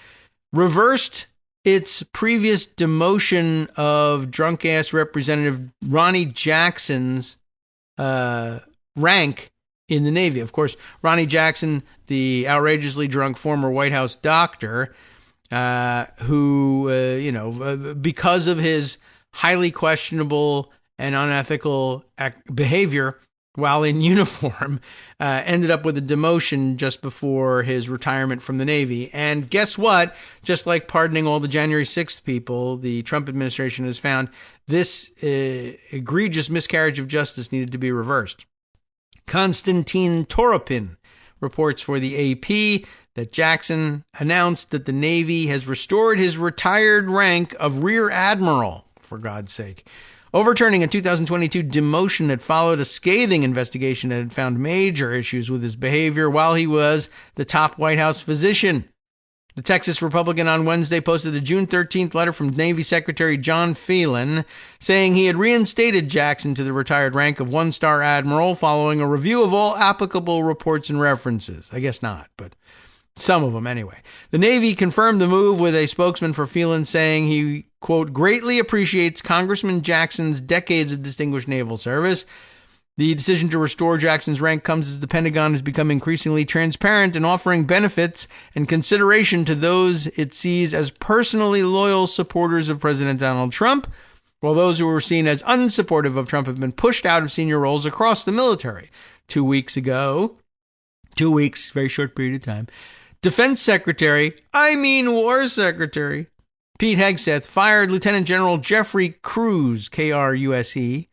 reversed its previous demotion of drunk-ass Representative Ronny Jackson's rank in the Navy. Of course, Ronny Jackson, the outrageously drunk former White House doctor, who, because of his highly questionable and unethical behavior while in uniform, ended up with a demotion just before his retirement from the Navy. And guess what? Just like pardoning all the January 6th people, the Trump administration has found this egregious miscarriage of justice needed to be reversed. Konstantin Toropin reports for the AP that Jackson announced that the Navy has restored his retired rank of Rear Admiral, for God's sake, overturning a 2022 demotion that followed a scathing investigation that had found major issues with his behavior while he was the top White House physician. The Texas Republican on Wednesday posted a June 13th letter from Navy Secretary John Phelan saying he had reinstated Jackson to the retired rank of one-star admiral following a review of all applicable reports and references. I guess not, but some of them anyway. The Navy confirmed the move with a spokesman for Phelan saying he, quote, greatly appreciates Congressman Jackson's decades of distinguished naval service. The decision to restore Jackson's rank comes as the Pentagon has become increasingly transparent in offering benefits and consideration to those it sees as personally loyal supporters of President Donald Trump, while those who were seen as unsupportive of Trump have been pushed out of senior roles across the military. 2 weeks ago, 2 weeks, very short period of time, Defense Secretary, War Secretary, Pete Hegseth fired Lieutenant General Jeffrey Cruz, Kruse,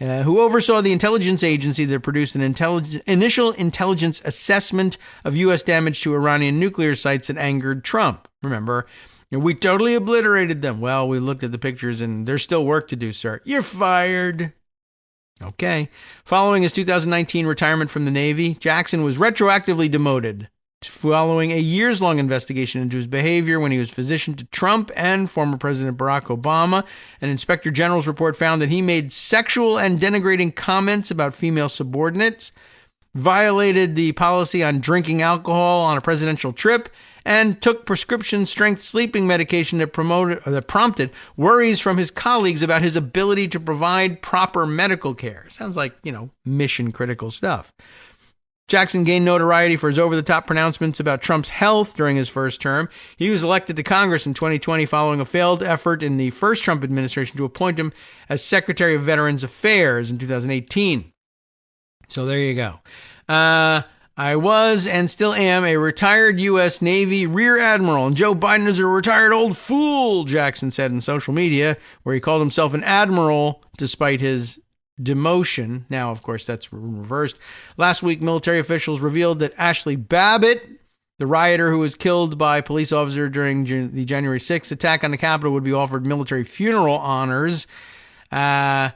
who oversaw the intelligence agency that produced an initial intelligence assessment of U.S. damage to Iranian nuclear sites that angered Trump. Remember, we totally obliterated them. Well, we looked at the pictures and there's still work to do, sir. You're fired. Okay. Following his 2019 retirement from the Navy, Jackson was retroactively demoted following a years-long investigation into his behavior when he was physician to Trump and former President Barack Obama. An inspector general's report found that he made sexual and denigrating comments about female subordinates, violated the policy on drinking alcohol on a presidential trip, and took prescription strength sleeping medication that prompted worries from his colleagues about his ability to provide proper medical care. Sounds like, mission critical stuff. Jackson gained notoriety for his over-the-top pronouncements about Trump's health during his first term. He was elected to Congress in 2020 following a failed effort in the first Trump administration to appoint him as Secretary of Veterans Affairs in 2018. So there you go. I was and still am a retired U.S. Navy Rear Admiral, and Joe Biden is a retired old fool, Jackson said in social media, where he called himself an admiral despite his demotion. Now, of course, that's reversed. Last week, military officials revealed that Ashley Babbitt, The rioter who was killed by a police officer during the January 6th attack on the Capitol would be offered military funeral honors. Of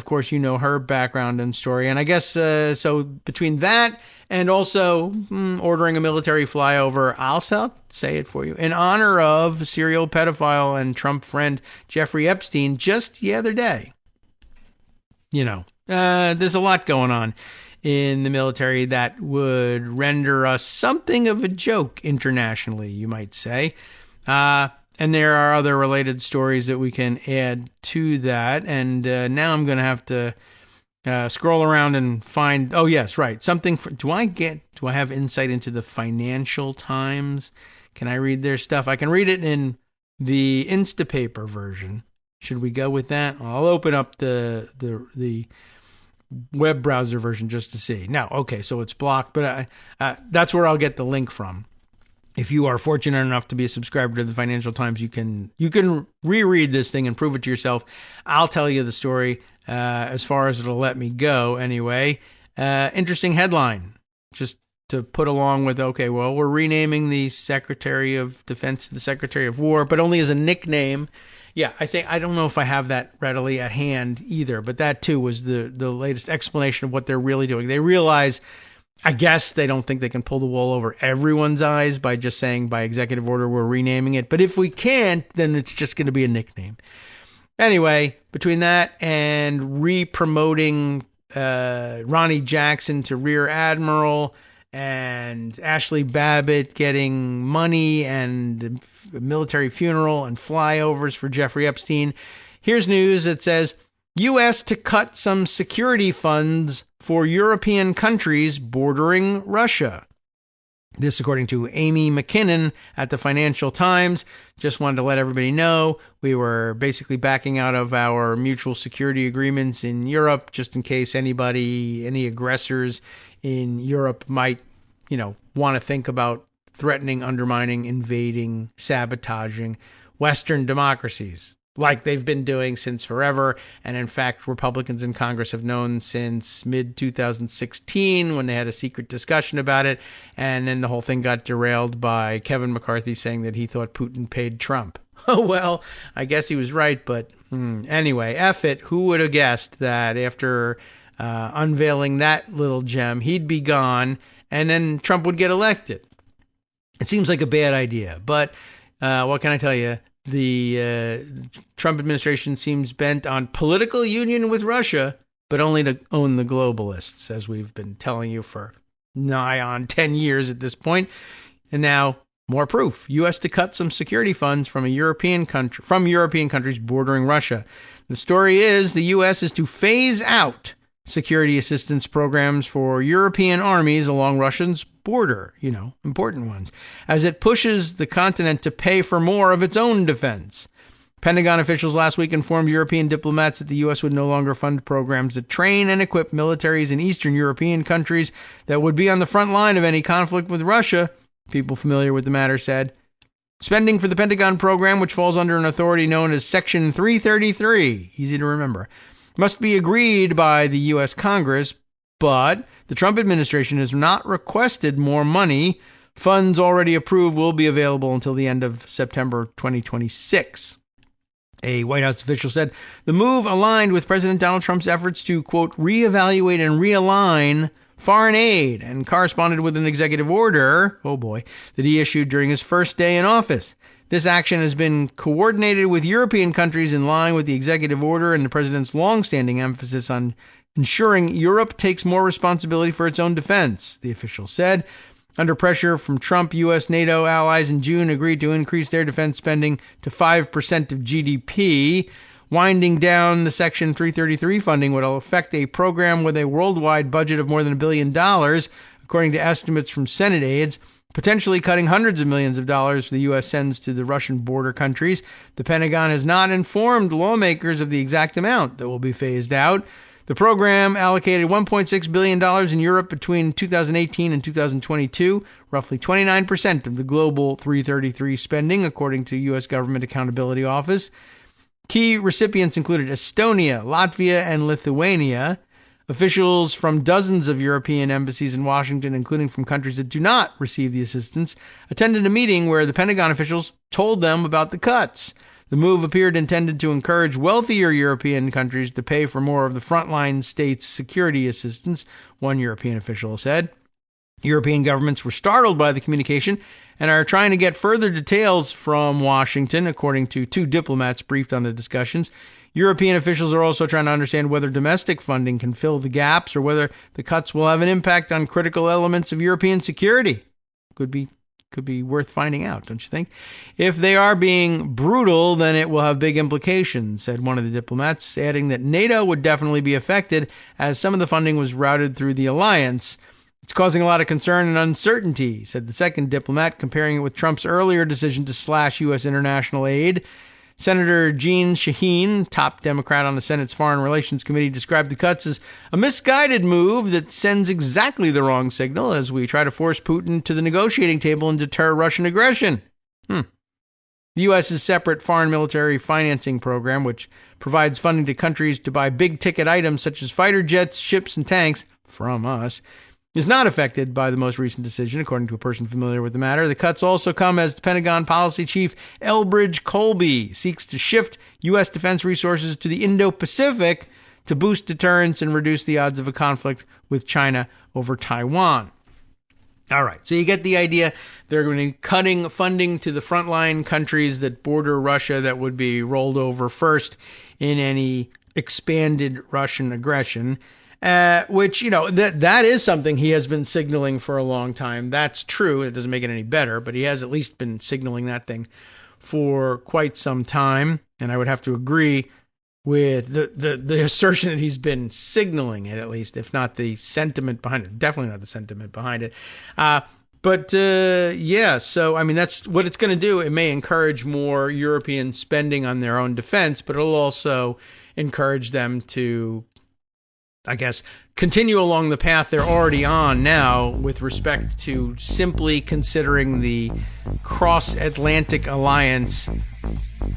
course, you know her background and story. And I guess so between that and also ordering a military flyover, I'll say it for you, in honor of serial pedophile and Trump friend Jeffrey Epstein just the other day. There's a lot going on in the military that would render us something of a joke internationally, you might say. And there are other related stories that we can add to that. And now I'm going to have to scroll around and find. Oh, yes, right. Something. Do I have insight into the Financial Times? Can I read their stuff? I can read it in the Instapaper version. Should we go with that? I'll open up the web browser version just to see. Now, okay, so it's blocked, but that's where I'll get the link from. If you are fortunate enough to be a subscriber to the Financial Times, you can reread this thing and prove it to yourself. I'll tell you the story as far as it'll let me go anyway. Interesting headline, just to put along with, okay, well, we're renaming the Secretary of Defense to the Secretary of War, but only as a nickname. Yeah, I don't know if I have that readily at hand either, but that too was the latest explanation of what they're really doing. They realize, I guess they don't think they can pull the wool over everyone's eyes by just saying by executive order we're renaming it. But if we can't, then it's just going to be a nickname. Anyway, between that and re-promoting Ronny Jackson to Rear Admiral and Ashley Babbitt getting money and military funeral and flyovers for Jeffrey Epstein, here's news that says U.S. to cut some security funds for European countries bordering Russia. This, according to Amy McKinnon at the Financial Times. Just wanted to let everybody know we were basically backing out of our mutual security agreements in Europe, just in case any aggressors in Europe might, want to think about threatening, undermining, invading, sabotaging Western democracies, like they've been doing since forever. And in fact, Republicans in Congress have known since mid-2016 when they had a secret discussion about it. And then the whole thing got derailed by Kevin McCarthy saying that he thought Putin paid Trump. Oh, well, I guess he was right. But anyway, F it. Who would have guessed that after unveiling that little gem, he'd be gone and then Trump would get elected? It seems like a bad idea. But what can I tell you? The Trump administration seems bent on political union with Russia, but only to own the globalists, as we've been telling you for nigh on 10 years at this point. And now more proof. U.S. to cut some security funds from European countries bordering Russia. The story is the U.S. is to phase out security assistance programs for European armies along Russia's border, important ones, as it pushes the continent to pay for more of its own defense. Pentagon officials last week informed European diplomats that the U.S. would no longer fund programs that train and equip militaries in Eastern European countries that would be on the front line of any conflict with Russia, people familiar with the matter said. Spending for the Pentagon program, which falls under an authority known as Section 333, easy to remember, must be agreed by the U.S. Congress, but the Trump administration has not requested more money. Funds already approved will be available until the end of September 2026. A White House official said the move aligned with President Donald Trump's efforts to, quote, reevaluate and realign foreign aid and corresponded with an executive order, oh boy, that he issued during his first day in office. This action has been coordinated with European countries in line with the executive order and the president's longstanding emphasis on ensuring Europe takes more responsibility for its own defense, the official said. Under pressure from Trump, U.S. NATO allies in June agreed to increase their defense spending to 5% of GDP. Winding down the Section 333 funding would affect a program with a worldwide budget of more than $1 billion, according to estimates from Senate aides, potentially cutting hundreds of millions of dollars the U.S. sends to the Russian border countries. The Pentagon has not informed lawmakers of the exact amount that will be phased out. The program allocated $1.6 billion in Europe between 2018 and 2022, roughly 29% of the global 333 spending, according to U.S. Government Accountability Office. Key recipients included Estonia, Latvia, and Lithuania. Officials from dozens of European embassies in Washington, including from countries that do not receive the assistance, attended a meeting where the Pentagon officials told them about the cuts. The move appeared intended to encourage wealthier European countries to pay for more of the frontline states' security assistance, one European official said. European governments were startled by the communication and are trying to get further details from Washington, according to two diplomats briefed on the discussions. European officials are also trying to understand whether domestic funding can fill the gaps or whether the cuts will have an impact on critical elements of European security. Could be worth finding out, don't you think? If they are being brutal, then it will have big implications, said one of the diplomats, adding that NATO would definitely be affected as some of the funding was routed through the alliance. It's causing a lot of concern and uncertainty, said the second diplomat, comparing it with Trump's earlier decision to slash U.S. international aid. Senator Jeanne Shaheen, top Democrat on the Senate's Foreign Relations Committee, described the cuts as a misguided move that sends exactly the wrong signal as we try to force Putin to the negotiating table and deter Russian aggression. The U.S.'s separate foreign military financing program, which provides funding to countries to buy big-ticket items such as fighter jets, ships, and tanks from us, is not affected by the most recent decision, according to a person familiar with the matter. The cuts also come as the Pentagon policy chief Elbridge Colby seeks to shift U.S. defense resources to the Indo-Pacific to boost deterrence and reduce the odds of a conflict with China over Taiwan. All right, so you get the idea. They're going to be cutting funding to the frontline countries that border Russia that would be rolled over first in any expanded Russian aggression. Which, that is something he has been signaling for a long time. That's true. It doesn't make it any better, but he has at least been signaling that thing for quite some time. And I would have to agree with the assertion that he's been signaling it, at least, if not the sentiment behind it. Definitely not the sentiment behind it. So, that's what it's going to do. It may encourage more European spending on their own defense, but it'll also encourage them to, I guess, continue along the path they're already on now with respect to simply considering the cross-Atlantic alliance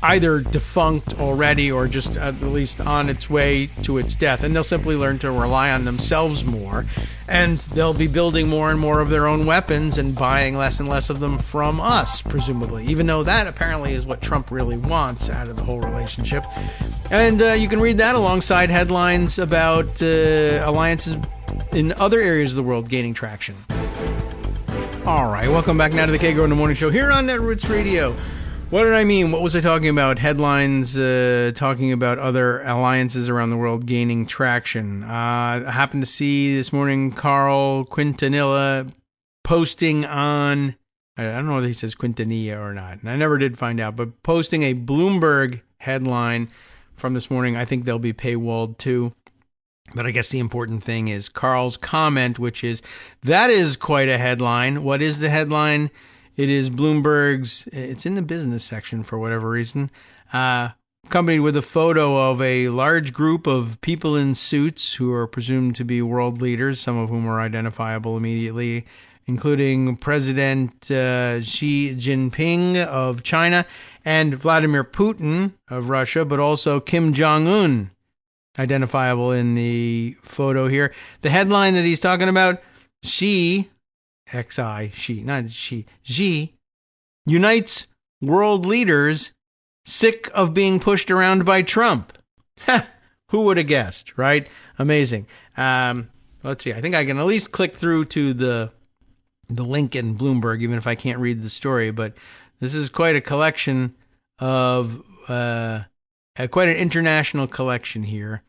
either defunct already or just at least on its way to its death. And they'll simply learn to rely on themselves more. And they'll be building more and more of their own weapons and buying less and less of them from us, presumably, even though that apparently is what Trump really wants out of the whole relationship. And you can read that alongside headlines about alliances in other areas of the world gaining traction. All right, welcome back now to the Kagro in the Morning Show here on Netroots Radio. What did I mean? What was I talking about? Headlines talking about other alliances around the world gaining traction. I happened to see this morning Carl Quintanilla posting on, I don't know whether he says Quintanilla or not, and I never did find out, but posting a Bloomberg headline from this morning. I think they'll be paywalled too. But I guess the important thing is Carl's comment, which is, that is quite a headline. What is the headline? It is Bloomberg's, it's in the business section for whatever reason, accompanied with a photo of a large group of people in suits who are presumed to be world leaders, some of whom are identifiable immediately, including President Xi Jinping of China and Vladimir Putin of Russia, but also Kim Jong-un, identifiable in the photo here. The headline that he's talking about, Xi unites world leaders sick of being pushed around by Trump. Who would have guessed, right? Amazing. Let's see. I think I can at least click through to the link in Bloomberg, even if I can't read the story. But this is quite a collection of, quite an international collection here.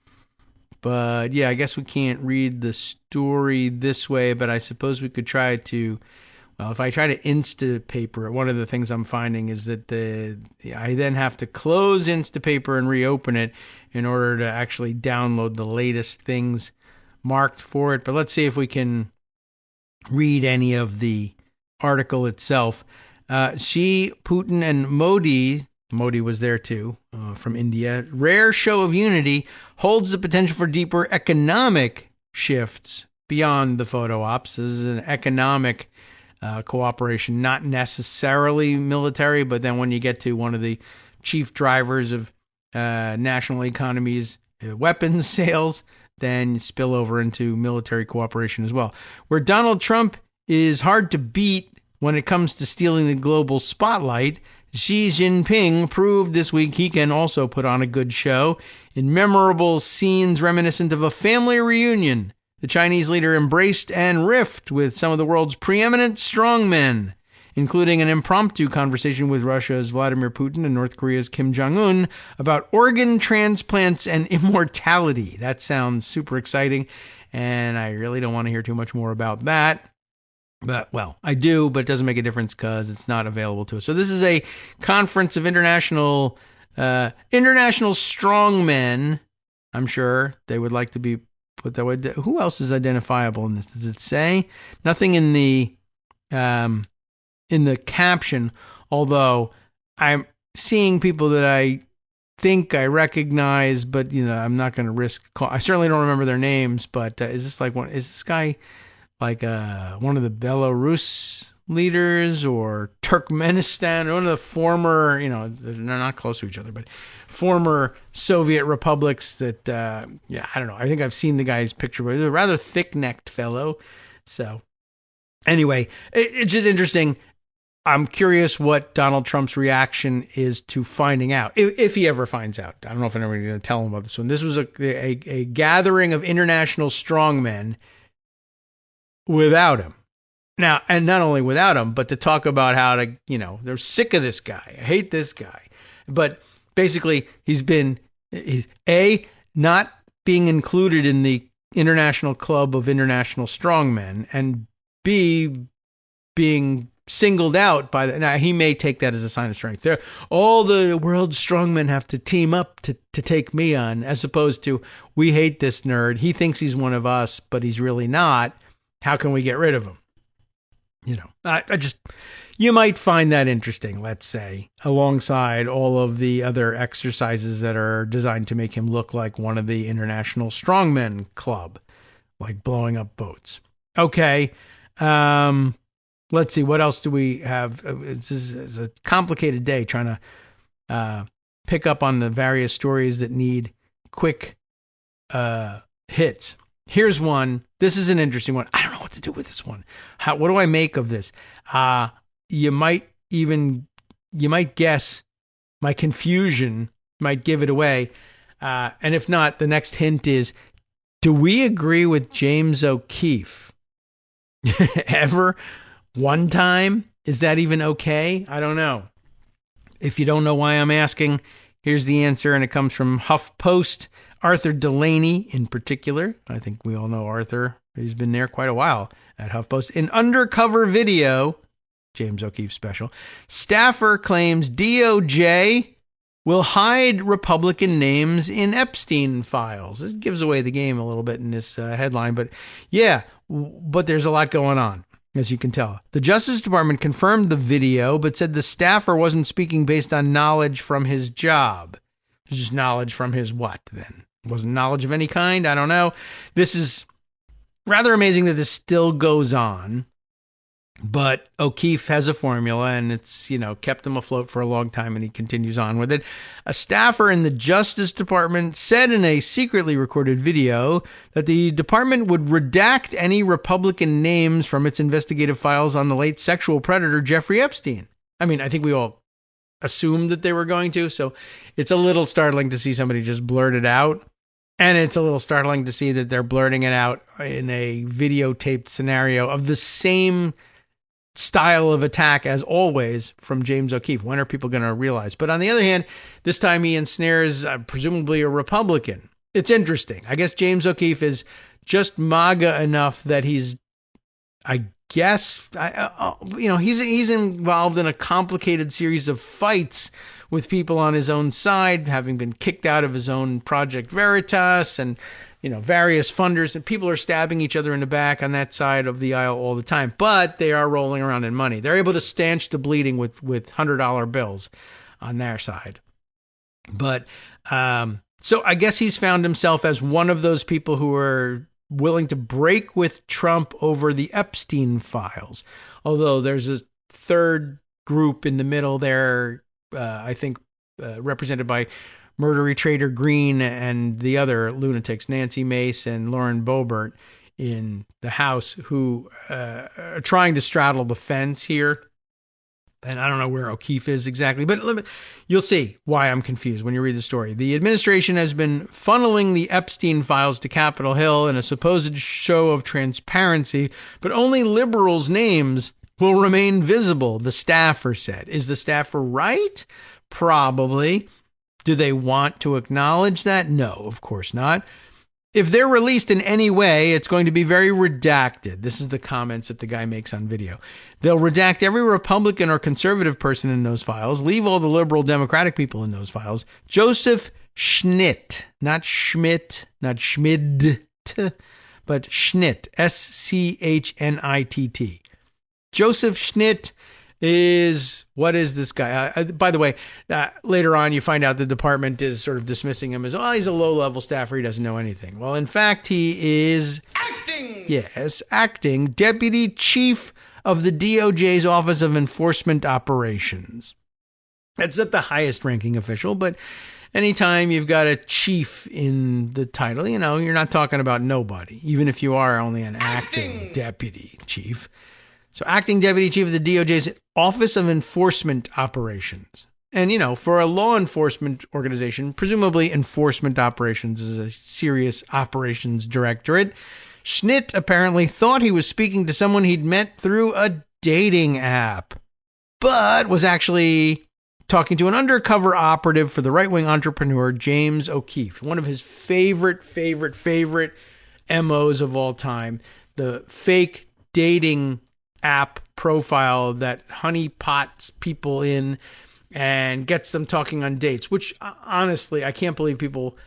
But yeah, I guess we can't read the story this way, but I suppose we could try to, well, if I try to Instapaper it, one of the things I'm finding is that I then have to close Instapaper and reopen it in order to actually download the latest things marked for it. But let's see if we can read any of the article itself. Xi, Putin, and Modi was there too, from India. Rare show of unity holds the potential for deeper economic shifts beyond the photo ops. This is an economic cooperation, not necessarily military, but then when you get to one of the chief drivers of national economies, weapons sales, then spill over into military cooperation as well. Where Donald Trump is hard to beat when it comes to stealing the global spotlight, Xi Jinping proved this week he can also put on a good show. In memorable scenes reminiscent of a family reunion, the Chinese leader embraced and riffed with some of the world's preeminent strongmen, including an impromptu conversation with Russia's Vladimir Putin and North Korea's Kim Jong-un about organ transplants and immortality. That sounds super exciting, and I really don't want to hear too much more about that. But, well, I do, but it doesn't make a difference because it's not available to us. So this is a conference of international strongmen. I'm sure they would like to be put that way. Who else is identifiable in this? Does it say? Nothing in the caption, although I'm seeing people that I think I recognize, but I'm not going to risk I certainly don't remember their names, but is this guy like one of the Belarus leaders or Turkmenistan, one of the former, they're not close to each other, but former Soviet republics that, I don't know. I think I've seen the guy's picture, but he's a rather thick-necked fellow. So anyway, it's just interesting. I'm curious what Donald Trump's reaction is to finding out, if he ever finds out. I don't know if anybody's going to tell him about this one. This was a gathering of international strongmen without him. Now, and not only without him, but to talk about how to, they're sick of this guy. I hate this guy. But basically, he's not being included in the International Club of International Strongmen, and B, being singled out by now he may take that as a sign of strength. All the world's strongmen have to team up to take me on, as opposed to, we hate this nerd. He thinks he's one of us, but he's really not. How can we get rid of him? You might find that interesting, let's say, alongside all of the other exercises that are designed to make him look like one of the International Strongmen Club, like blowing up boats. Okay. Let's see. What else do we have? This is a complicated day trying to pick up on the various stories that need quick hits. Here's one. This is an interesting one. I don't know what to do with this one. What do I make of this? You might guess my confusion might give it away. And if not, the next hint is, do we agree with James O'Keefe? Ever? One time? Is that even okay? I don't know. If you don't know why I'm asking, here's the answer, and it comes from HuffPost. Arthur Delaney, in particular. I think we all know Arthur. He's been there quite a while at HuffPost. In undercover video, James O'Keefe special, staffer claims DOJ will hide Republican names in Epstein files. This gives away the game a little bit in this headline, but there's a lot going on, as you can tell. The Justice Department confirmed the video, but said the staffer wasn't speaking based on knowledge from his job. Just knowledge from his what, then? Wasn't knowledge of any kind? I don't know. This is rather amazing that this still goes on. But O'Keefe has a formula, and it's, kept him afloat for a long time, and he continues on with it. A staffer in the Justice Department said in a secretly recorded video that the department would redact any Republican names from its investigative files on the late sexual predator Jeffrey Epstein. I mean, I think we all assumed that they were going to, so it's a little startling to see somebody just blurt it out. And it's a little startling to see that they're blurting it out in a videotaped scenario of the same style of attack as always from James O'Keefe. When are people going to realize? But on the other hand, this time he ensnares presumably a Republican. It's interesting. I guess James O'Keefe is just MAGA enough that he's, I guess, he's involved in a complicated series of fights with people on his own side, having been kicked out of his own Project Veritas and, various funders, and people are stabbing each other in the back on that side of the aisle all the time. But they are rolling around in money. They're able to stanch the bleeding with $100 bills on their side. But so I guess he's found himself as one of those people who are willing to break with Trump over the Epstein files. Although there's a third group in the middle there, I think represented by murdery Trader Green and the other lunatics, Nancy Mace and Lauren Boebert, in the House, who are trying to straddle the fence here. And I don't know where O'Keefe is exactly, but you'll see why I'm confused when you read the story. The administration has been funneling the Epstein files to Capitol Hill in a supposed show of transparency, but only liberals' names will remain visible, the staffer said. Is the staffer right? Probably. Do they want to acknowledge that? No, of course not. If they're released in any way, it's going to be very redacted. This is the comments that the guy makes on video. They'll redact every Republican or conservative person in those files, leave all the liberal Democratic people in those files. Joseph Schnitt, not Schmidt, not Schmid, but Schnitt, S-C-H-N-I-T-T. Joseph Schnitt is, what is this guy? By the way, later on you find out the department is sort of dismissing him as, oh, he's a low-level staffer, he doesn't know anything. Well, in fact, he is acting deputy chief of the DOJ's Office of Enforcement Operations. That's not the highest ranking official, but anytime you've got a chief in the title, you know, you're not talking about nobody, even if you are only an acting deputy chief. So acting deputy chief of the DOJ's Office of Enforcement Operations. And, you know, for a law enforcement organization, presumably enforcement operations is a serious operations directorate. Schnitt apparently thought he was speaking to someone he'd met through a dating app, but was actually talking to an undercover operative for the right-wing entrepreneur James O'Keefe, one of his favorite MOs of all time, the fake dating app profile that honeypots people in and gets them talking on dates, which honestly, I can't believe people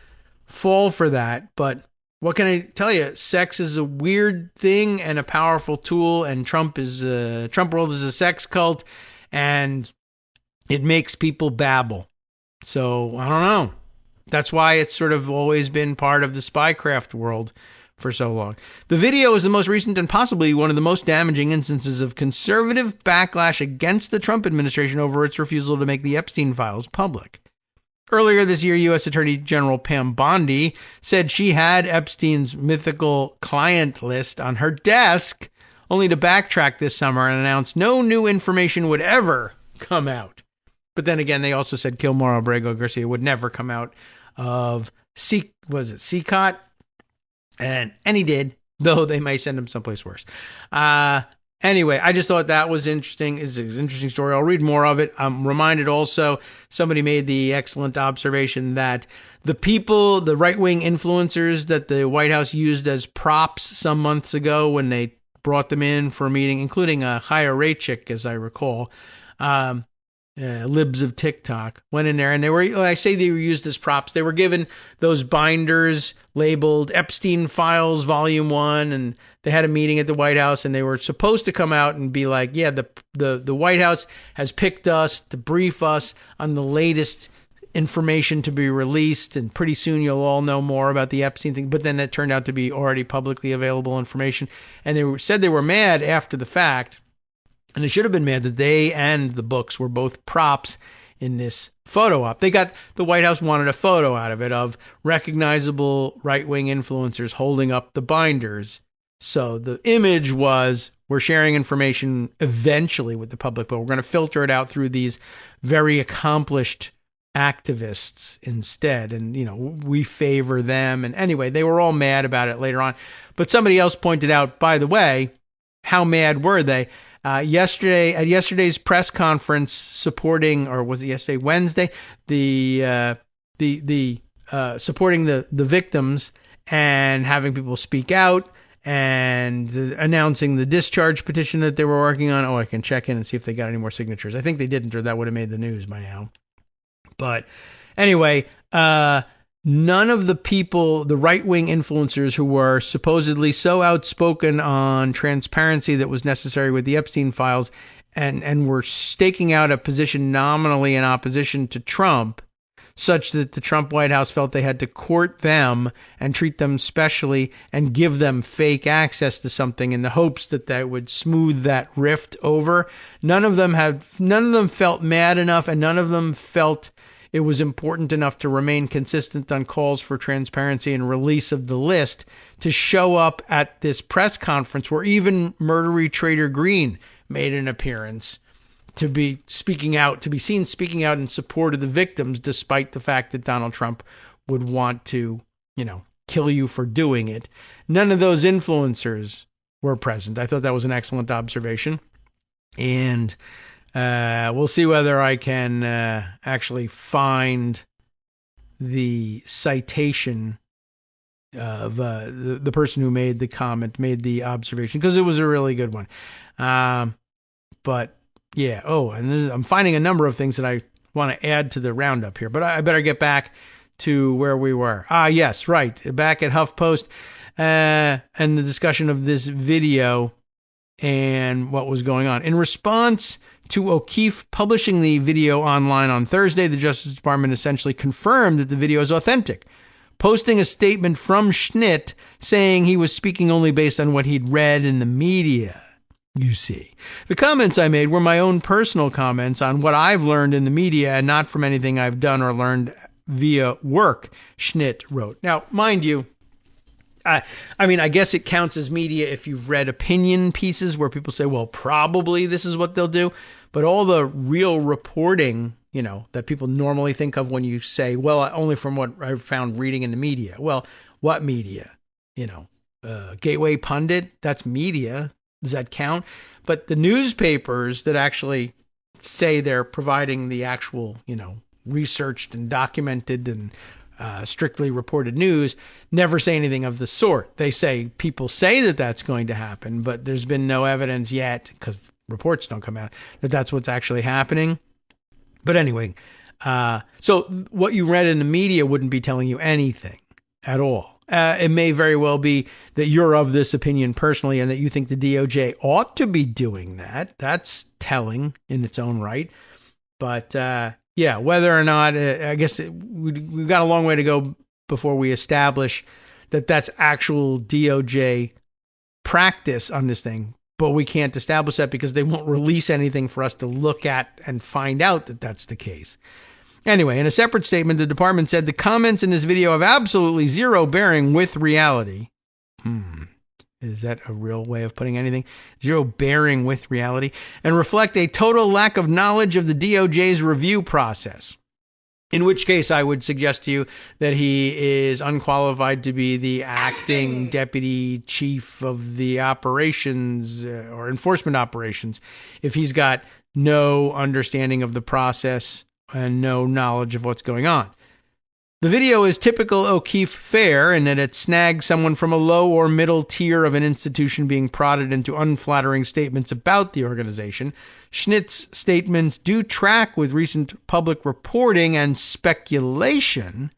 fall for that. But what can I tell you? Sex is a weird thing and a powerful tool, and Trump world is a sex cult, and it makes people babble. So I don't know. That's why it's sort of always been part of the spycraft world for so long. The video is the most recent and possibly one of the most damaging instances of conservative backlash against the Trump administration over its refusal to make the Epstein files public. Earlier this year, U.S. Attorney General Pam Bondi said she had Epstein's mythical client list on her desk, only to backtrack this summer and announce no new information would ever come out. But then again, they also said Kilmore Abrego Garcia would never come out of CCOT? And he did, though they may send him someplace worse. Anyway, I just thought that was interesting. It's an interesting story. I'll read more of it. I'm reminded also, somebody made the excellent observation that the people, the right-wing influencers that the White House used as props some months ago when they brought them in for a meeting, including a Chaya Raichik, as I recall, libs of TikTok, went in there and they were used as props. They were given those binders labeled Epstein Files Volume 1, and they had a meeting at the White House, and they were supposed to come out and be like, yeah, the White House has picked us to brief us on the latest information to be released, and pretty soon you'll all know more about the Epstein thing. But then that turned out to be already publicly available information, and they said they were mad after the fact. And they should have been mad that they and the books were both props in this photo op. The White House wanted a photo out of it of recognizable right-wing influencers holding up the binders. So the image was, we're sharing information eventually with the public, but we're going to filter it out through these very accomplished activists instead. And, you know, we favor them. And anyway, they were all mad about it later on. But somebody else pointed out, by the way, how mad were they? Yesterday, at yesterday's press conference supporting, or was it yesterday, Wednesday, the supporting the victims and having people speak out and announcing the discharge petition that they were working on. Oh, I can check in and see if they got any more signatures. I think they didn't, or that would have made the news by now. But anyway, none of the people, the right-wing influencers who were supposedly so outspoken on transparency that was necessary with the Epstein files and were staking out a position nominally in opposition to Trump, such that the Trump White House felt they had to court them and treat them specially and give them fake access to something in the hopes that that would smooth that rift over. None of them felt mad enough, and none of them felt it was important enough to remain consistent on calls for transparency and release of the list to show up at this press conference where even murdery Trader Green made an appearance to be seen speaking out in support of the victims, despite the fact that Donald Trump would want to, kill you for doing it. None of those influencers were present. I thought that was an excellent observation. And we'll see whether I can actually find the citation of the person who made the comment, made the observation, because it was a really good one. But yeah, and I'm finding a number of things that I want to add to the roundup here, but I better get back to where we were. Yes, right. Back at HuffPost and the discussion of this video and what was going on. In response to O'Keefe publishing the video online on Thursday, the Justice Department essentially confirmed that the video is authentic, posting a statement from Schnitt saying he was speaking only based on what he'd read in the media. You see, the comments I made were my own personal comments on what I've learned in the media and not from anything I've done or learned via work, Schnitt wrote. Now, mind you, I guess it counts as media if you've read opinion pieces where people say, well, probably this is what they'll do. But all the real reporting, that people normally think of when you say, well, only from what I've found reading in the media. Well, what media? Gateway Pundit, that's media. Does that count? But the newspapers that actually say they're providing the actual, researched and documented and strictly reported news never say anything of the sort. They say people say that that's going to happen, but there's been no evidence yet, because reports don't come out, that that's what's actually happening. But anyway, so what you read in the media wouldn't be telling you anything at all. It may very well be that you're of this opinion personally and that you think the DOJ ought to be doing that. That's telling in its own right. But yeah, whether or not, I guess we've got a long way to go before we establish that that's actual DOJ practice on this thing. But we can't establish that because they won't release anything for us to look at and find out that that's the case. Anyway, in a separate statement, the department said the comments in this video have absolutely zero bearing with reality. Is that a real way of putting anything? Zero bearing with reality, and reflect a total lack of knowledge of the DOJ's review process. In which case, I would suggest to you that he is unqualified to be the acting deputy chief of the operations or enforcement operations if he's got no understanding of the process and no knowledge of what's going on. The video is typical O'Keefe fare in that it snags someone from a low or middle tier of an institution being prodded into unflattering statements about the organization. Schnitt's statements do track with recent public reporting and speculation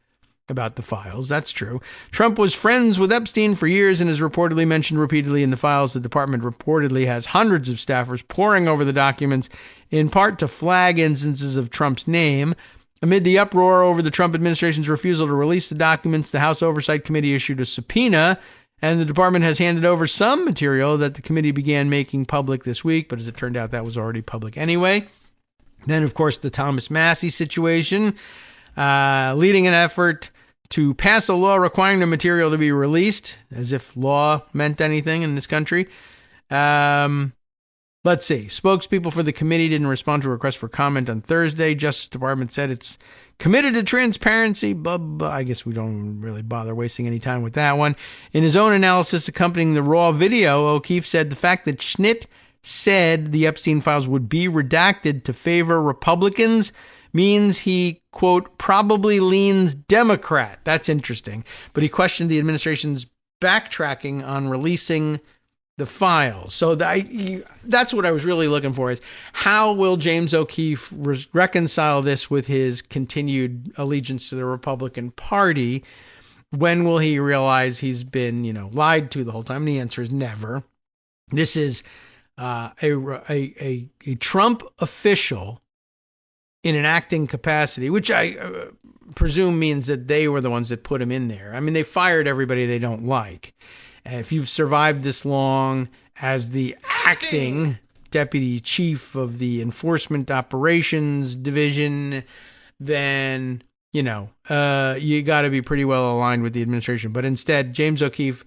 about the files. That's true. Trump was friends with Epstein for years and is reportedly mentioned repeatedly in the files. The department reportedly has hundreds of staffers poring over the documents, in part to flag instances of Trump's name. Amid the uproar over the Trump administration's refusal to release the documents, the House Oversight Committee issued a subpoena, and the department has handed over some material that the committee began making public this week, but as it turned out, that was already public anyway. Then, of course, the Thomas Massie situation, leading an effort to pass a law requiring the material to be released, as if law meant anything in this country. Let's see. Spokespeople for the committee didn't respond to a request for comment on Thursday. Justice Department said it's committed to transparency. Blah, blah. I guess we don't really bother wasting any time with that one. In his own analysis accompanying the raw video, O'Keefe said the fact that Schnitt said the Epstein files would be redacted to favor Republicans means he, quote, probably leans Democrat. That's interesting. But he questioned the administration's backtracking on releasing the files. So that's what I was really looking for, is how will James O'Keefe reconcile this with his continued allegiance to the Republican Party? When will he realize he's been, lied to the whole time? And the answer is never. This is a Trump official in an acting capacity, which I presume means that they were the ones that put him in there. I mean, they fired everybody they don't like. If you've survived this long as the acting deputy chief of the Enforcement Operations Division, then, you got to be pretty well aligned with the administration. But instead, James O'Keefe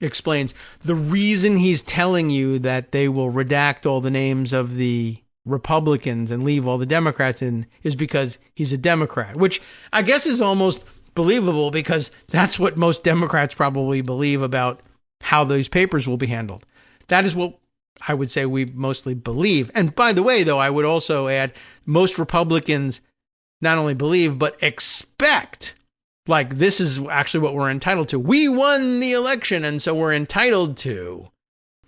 explains the reason he's telling you that they will redact all the names of the Republicans and leave all the Democrats in is because he's a Democrat, which I guess is almost believable because that's what most Democrats probably believe about how those papers will be handled. That is what I would say we mostly believe. And by the way, though, I would also add most Republicans not only believe, but expect, like, this is actually what we're entitled to. We won the election, and so we're entitled to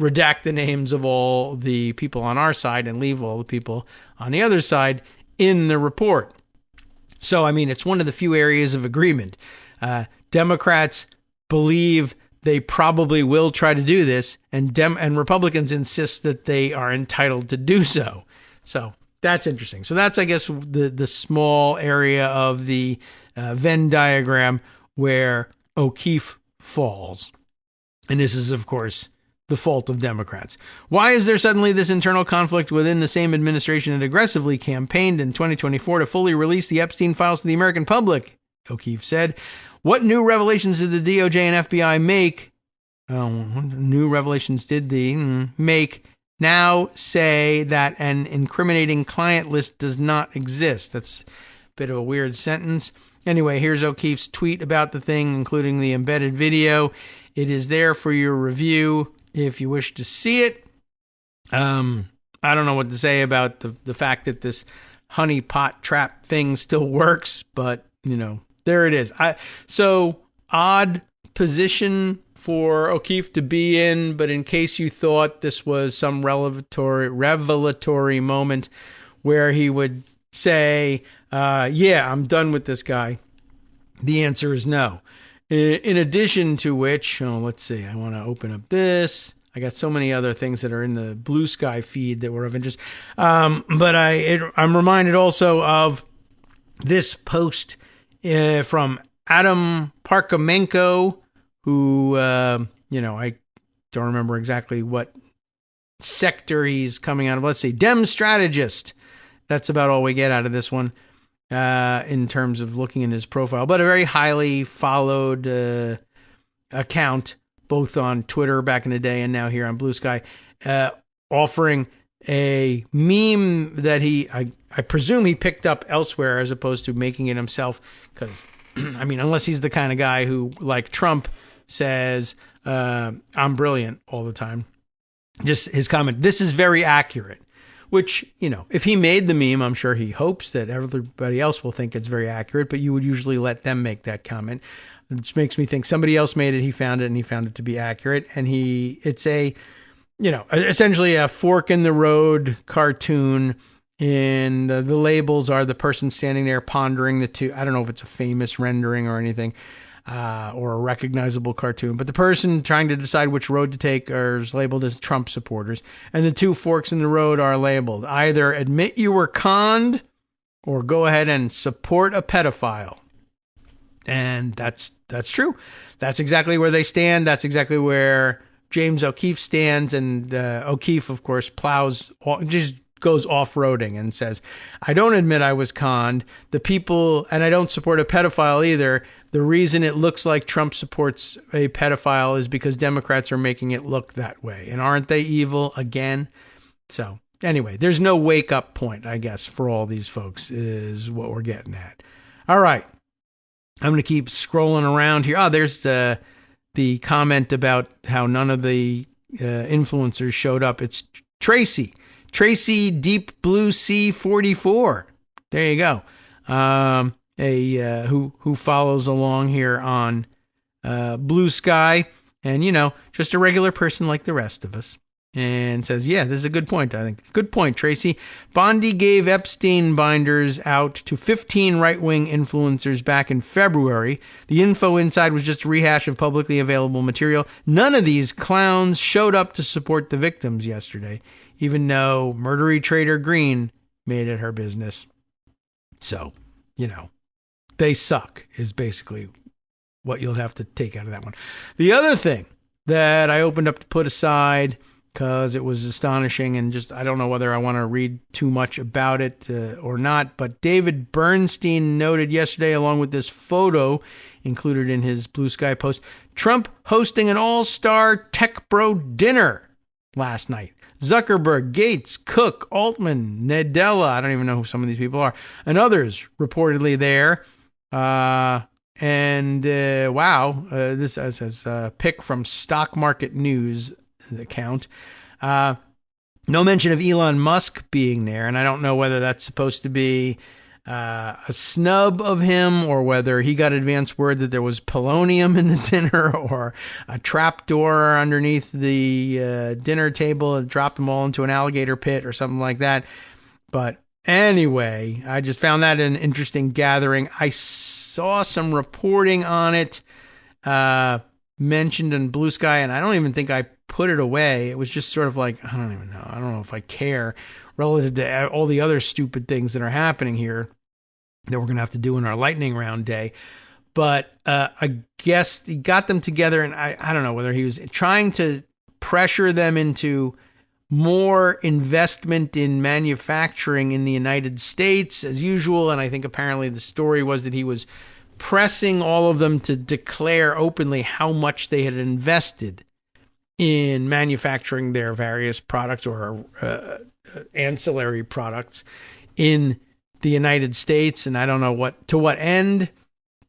redact the names of all the people on our side and leave all the people on the other side in the report. So, I mean, it's one of the few areas of agreement. Democrats believe they probably will try to do this, and Republicans insist that they are entitled to do so. So that's interesting. So that's, I guess, the small area of the Venn diagram where O'Keefe falls. And this is, of course, the fault of Democrats. Why is there suddenly this internal conflict within the same administration that aggressively campaigned in 2024 to fully release the Epstein files to the American public? O'Keefe said. What new revelations did the DOJ and FBI make? New revelations did they make now say that an incriminating client list does not exist? That's a bit of a weird sentence. Anyway, here's O'Keefe's tweet about the thing, including the embedded video. It is there for your review if you wish to see it. I don't know what to say about the fact that this honeypot trap thing still works, but, there it is. So odd position for O'Keefe to be in, but in case you thought this was some revelatory moment where he would say, I'm done with this guy, the answer is no. In addition to which, let's see, I want to open up this. I got so many other things that are in the Blue Sky feed that were of interest. But I'm reminded also of this post from Adam Parkhomenko, who, I don't remember exactly what sector he's coming out of. Let's see, Dem strategist. That's about all we get out of this one in terms of looking in his profile. But a very highly followed account, both on Twitter back in the day and now here on Blue Sky, offering a meme that I presume he picked up elsewhere as opposed to making it himself, because, unless he's the kind of guy who, like Trump, says, I'm brilliant all the time. Just his comment, this is very accurate, which, if he made the meme, I'm sure he hopes that everybody else will think it's very accurate, but you would usually let them make that comment. Which makes me think somebody else made it, he found it to be accurate, and it's essentially a fork in the road cartoon, and the labels are the person standing there pondering the two. I don't know if it's a famous rendering or anything, or a recognizable cartoon, but the person trying to decide which road to take is labeled as Trump supporters, and the two forks in the road are labeled either admit you were conned or go ahead and support a pedophile. And that's true. That's exactly where they stand. That's exactly where James O'Keefe stands. And O'Keefe, of course, just goes off-roading and says, I don't admit I was conned. And I don't support a pedophile either. The reason it looks like Trump supports a pedophile is because Democrats are making it look that way. And aren't they evil again? So anyway, there's no wake-up point, I guess, for all these folks is what we're getting at. All right. I'm going to keep scrolling around here. There's the comment about how none of the influencers showed up. It's Tracy Deep Blue Sea 44. There you go. Who follows along here on Blue Sky, and just a regular person like the rest of us, and says, yeah, this is a good point. I think good point, Tracy. Bondi gave Epstein binders out to 15 right-wing influencers back in February. The info inside was just a rehash of publicly available material. None of these clowns showed up to support the victims yesterday, even though murdery trader Green made it her business. So, they suck is basically what you'll have to take out of that one. The other thing that I opened up to put aside because it was astonishing, and just I don't know whether I want to read too much about it or not. But David Bernstein noted yesterday, along with this photo included in his Blue Sky post, Trump hosting an all-star tech bro dinner last night. Zuckerberg, Gates, Cook, Altman, Nadella, I don't even know who some of these people are, and others reportedly there. Wow, this says pick from Stock Market News account. No mention of Elon Musk being there, and I don't know whether that's supposed to be a snub of him, or whether he got advance word that there was polonium in the dinner, or a trapdoor underneath the dinner table and dropped them all into an alligator pit or something like that. But anyway, I just found that an interesting gathering. I saw some reporting on it mentioned in Blue Sky, and I don't even think I put it away. It was just sort of like, I don't even know. I don't know if I care relative to all the other stupid things that are happening here that we're going to have to do in our lightning round day. But I guess he got them together, and I don't know whether he was trying to pressure them into more investment in manufacturing in the United States as usual. And I think apparently the story was that he was pressing all of them to declare openly how much they had invested in manufacturing their various products or ancillary products in the United States. And I don't know to what end,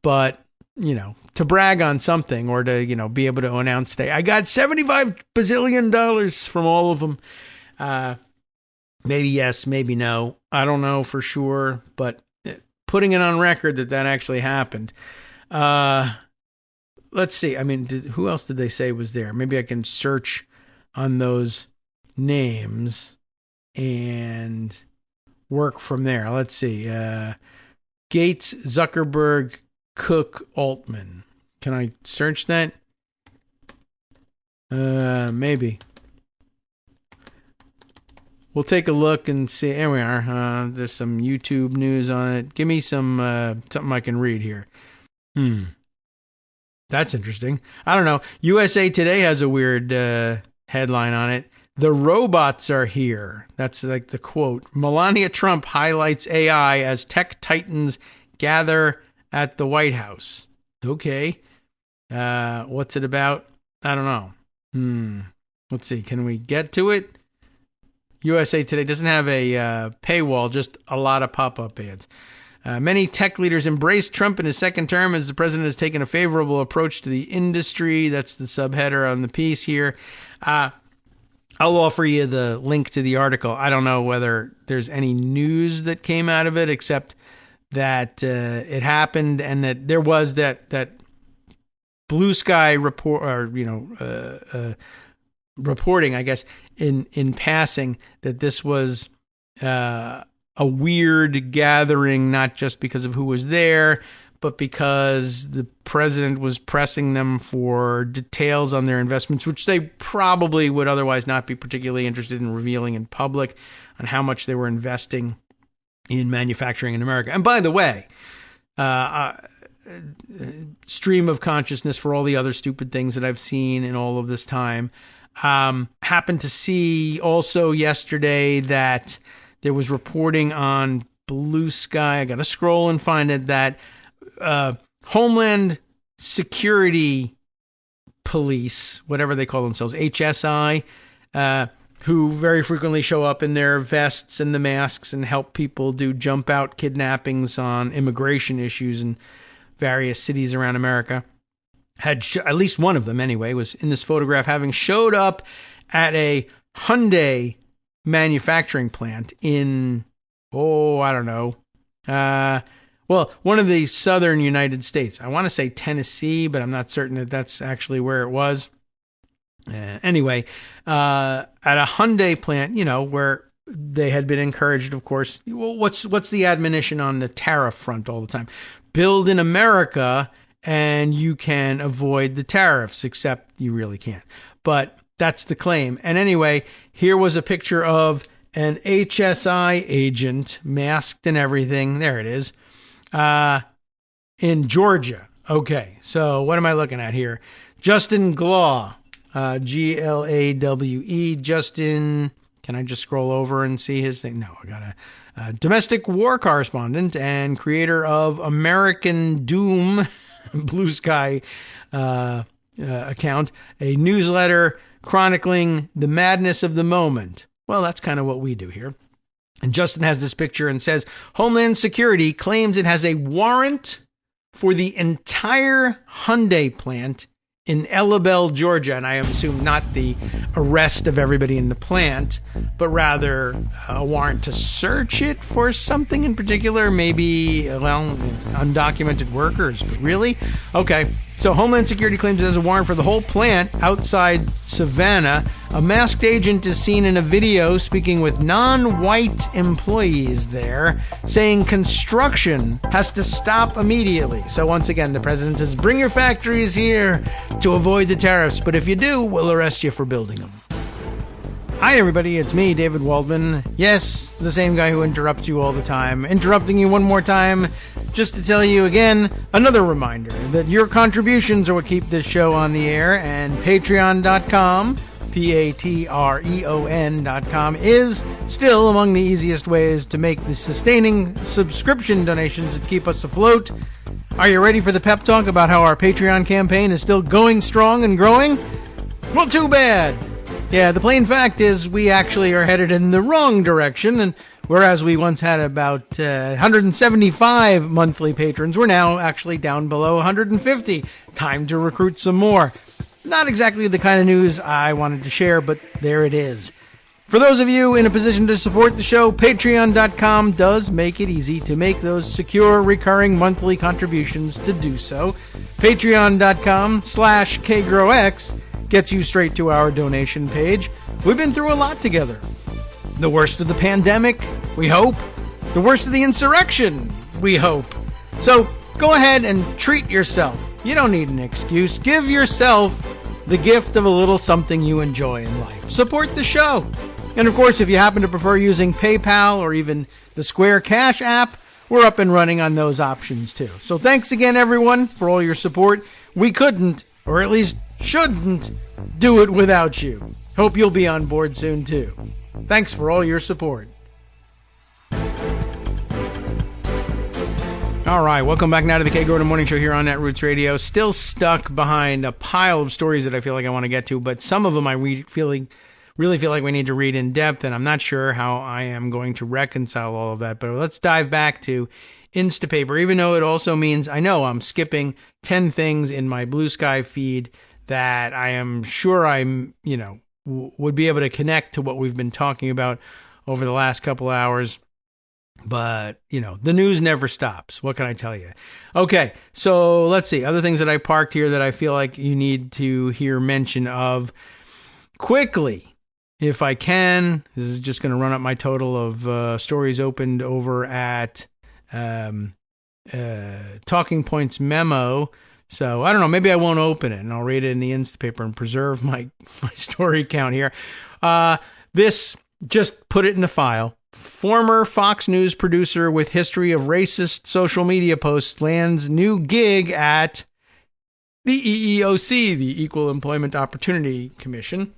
but, to brag on something, or to, be able to announce I got $75 bazillion from all of them. Maybe yes, maybe no. I don't know for sure, but putting it on record that actually happened. Let's see. I mean, who else did they say was there? Maybe I can search on those names and work from there. Let's see. Gates, Zuckerberg, Cook, Altman. Can I search that? Maybe. We'll take a look and see. There we are. There's some YouTube news on it. Give me some something I can read here. That's interesting. I don't know. USA Today has a weird headline on it. The robots are here. That's like the quote. Melania Trump highlights AI as tech titans gather at the White House. Okay. What's it about? I don't know. Let's see. Can we get to it? USA Today doesn't have a paywall, just a lot of pop-up ads. Many tech leaders embrace Trump in his second term as the president has taken a favorable approach to the industry. That's the subheader on the piece here. I'll offer you the link to the article. I don't know whether there's any news that came out of it, except that it happened, and that there was that Blue Sky report, or reporting, I guess, in passing, that this was a weird gathering, not just because of who was there, but because the president was pressing them for details on their investments, which they probably would otherwise not be particularly interested in revealing in public, on how much they were investing in manufacturing in America. And by the way, stream of consciousness for all the other stupid things that I've seen in all of this time. Happened to see also yesterday that there was reporting on Blue Sky. I got to scroll and find it, that Homeland Security Police, whatever they call themselves, HSI, who very frequently show up in their vests and the masks and help people do jump out kidnappings on immigration issues in various cities around America, had at least one of them anyway, was in this photograph, having showed up at a Hyundai manufacturing plant in, I don't know, one of the southern United States. I want to say Tennessee, but I'm not certain that that's actually where it was. Anyway, at a Hyundai plant, where they had been encouraged, of course. Well, what's the admonition on the tariff front all the time? Build in America and you can avoid the tariffs, except you really can't. But that's the claim. And anyway, here was a picture of an HSI agent, masked and everything. There it is. In Georgia. Okay, so what am I looking at here? Justin Glaw, Glawe. Justin, can I just scroll over and see his thing? No, I got a domestic war correspondent and creator of American Doom, Blue Sky account, a newsletter chronicling the madness of the moment. Well, that's kind of what we do here. And Justin has this picture and says, Homeland Security claims it has a warrant for the entire Hyundai plant in Elabel, Georgia. And I assume not the arrest of everybody in the plant, but rather a warrant to search it for something in particular, maybe, well, undocumented workers. But really? Okay. So Homeland Security claims it has a warrant for the whole plant outside Savannah. A masked agent is seen in a video speaking with non-white employees there, saying construction has to stop immediately. So once again, the president says, bring your factories here to avoid the tariffs. But if you do, we'll arrest you for building them. Hi, everybody. It's me, David Waldman. Yes, the same guy who interrupts you all the time. Interrupting you one more time just to tell you again, another reminder that your contributions are what keep this show on the air, and patreon.com, patreon.com, is still among the easiest ways to make the sustaining subscription donations that keep us afloat. Are you ready for the pep talk about how our Patreon campaign is still going strong and growing? Well, too bad. Yeah, the plain fact is we actually are headed in the wrong direction, and whereas we once had about 175 monthly patrons, we're now actually down below 150. Time to recruit some more. Not exactly the kind of news I wanted to share, but there it is. For those of you in a position to support the show, patreon.com does make it easy to make those secure, recurring monthly contributions to do so. Patreon.com/KagroX gets you straight to our donation page. We've been through a lot together. The worst of the pandemic, we hope. The worst of the insurrection, we hope. So go ahead and treat yourself. You don't need an excuse. Give yourself the gift of a little something you enjoy in life. Support the show. And of course, if you happen to prefer using PayPal or even the Square Cash app, we're up and running on those options too. So thanks again, everyone, for all your support. We couldn't, or at least shouldn't, do it without you. Hope you'll be on board soon too. Thanks for all your support. All right, welcome back now to the Kagro in the Morning Show here on Netroots Radio. Still stuck behind a pile of stories that I feel like I want to get to, but some of them I really feel like we need to read in depth, and I'm not sure how I am going to reconcile all of that. But let's dive back to Instapaper, even though it also means I know I'm skipping 10 things in my Blue Sky feed that I am sure would be able to connect to what we've been talking about over the last couple hours. But, the news never stops. What can I tell you? Okay, so let's see. Other things that I parked here that I feel like you need to hear mention of quickly, if I can. This is just going to run up my total of stories opened over at Talking Points Memo. So, I don't know, maybe I won't open it, and I'll read it in the Instapaper and preserve my story count here. This, just put it in the file. Former Fox News producer with history of racist social media posts lands new gig at the EEOC, the Equal Employment Opportunity Commission.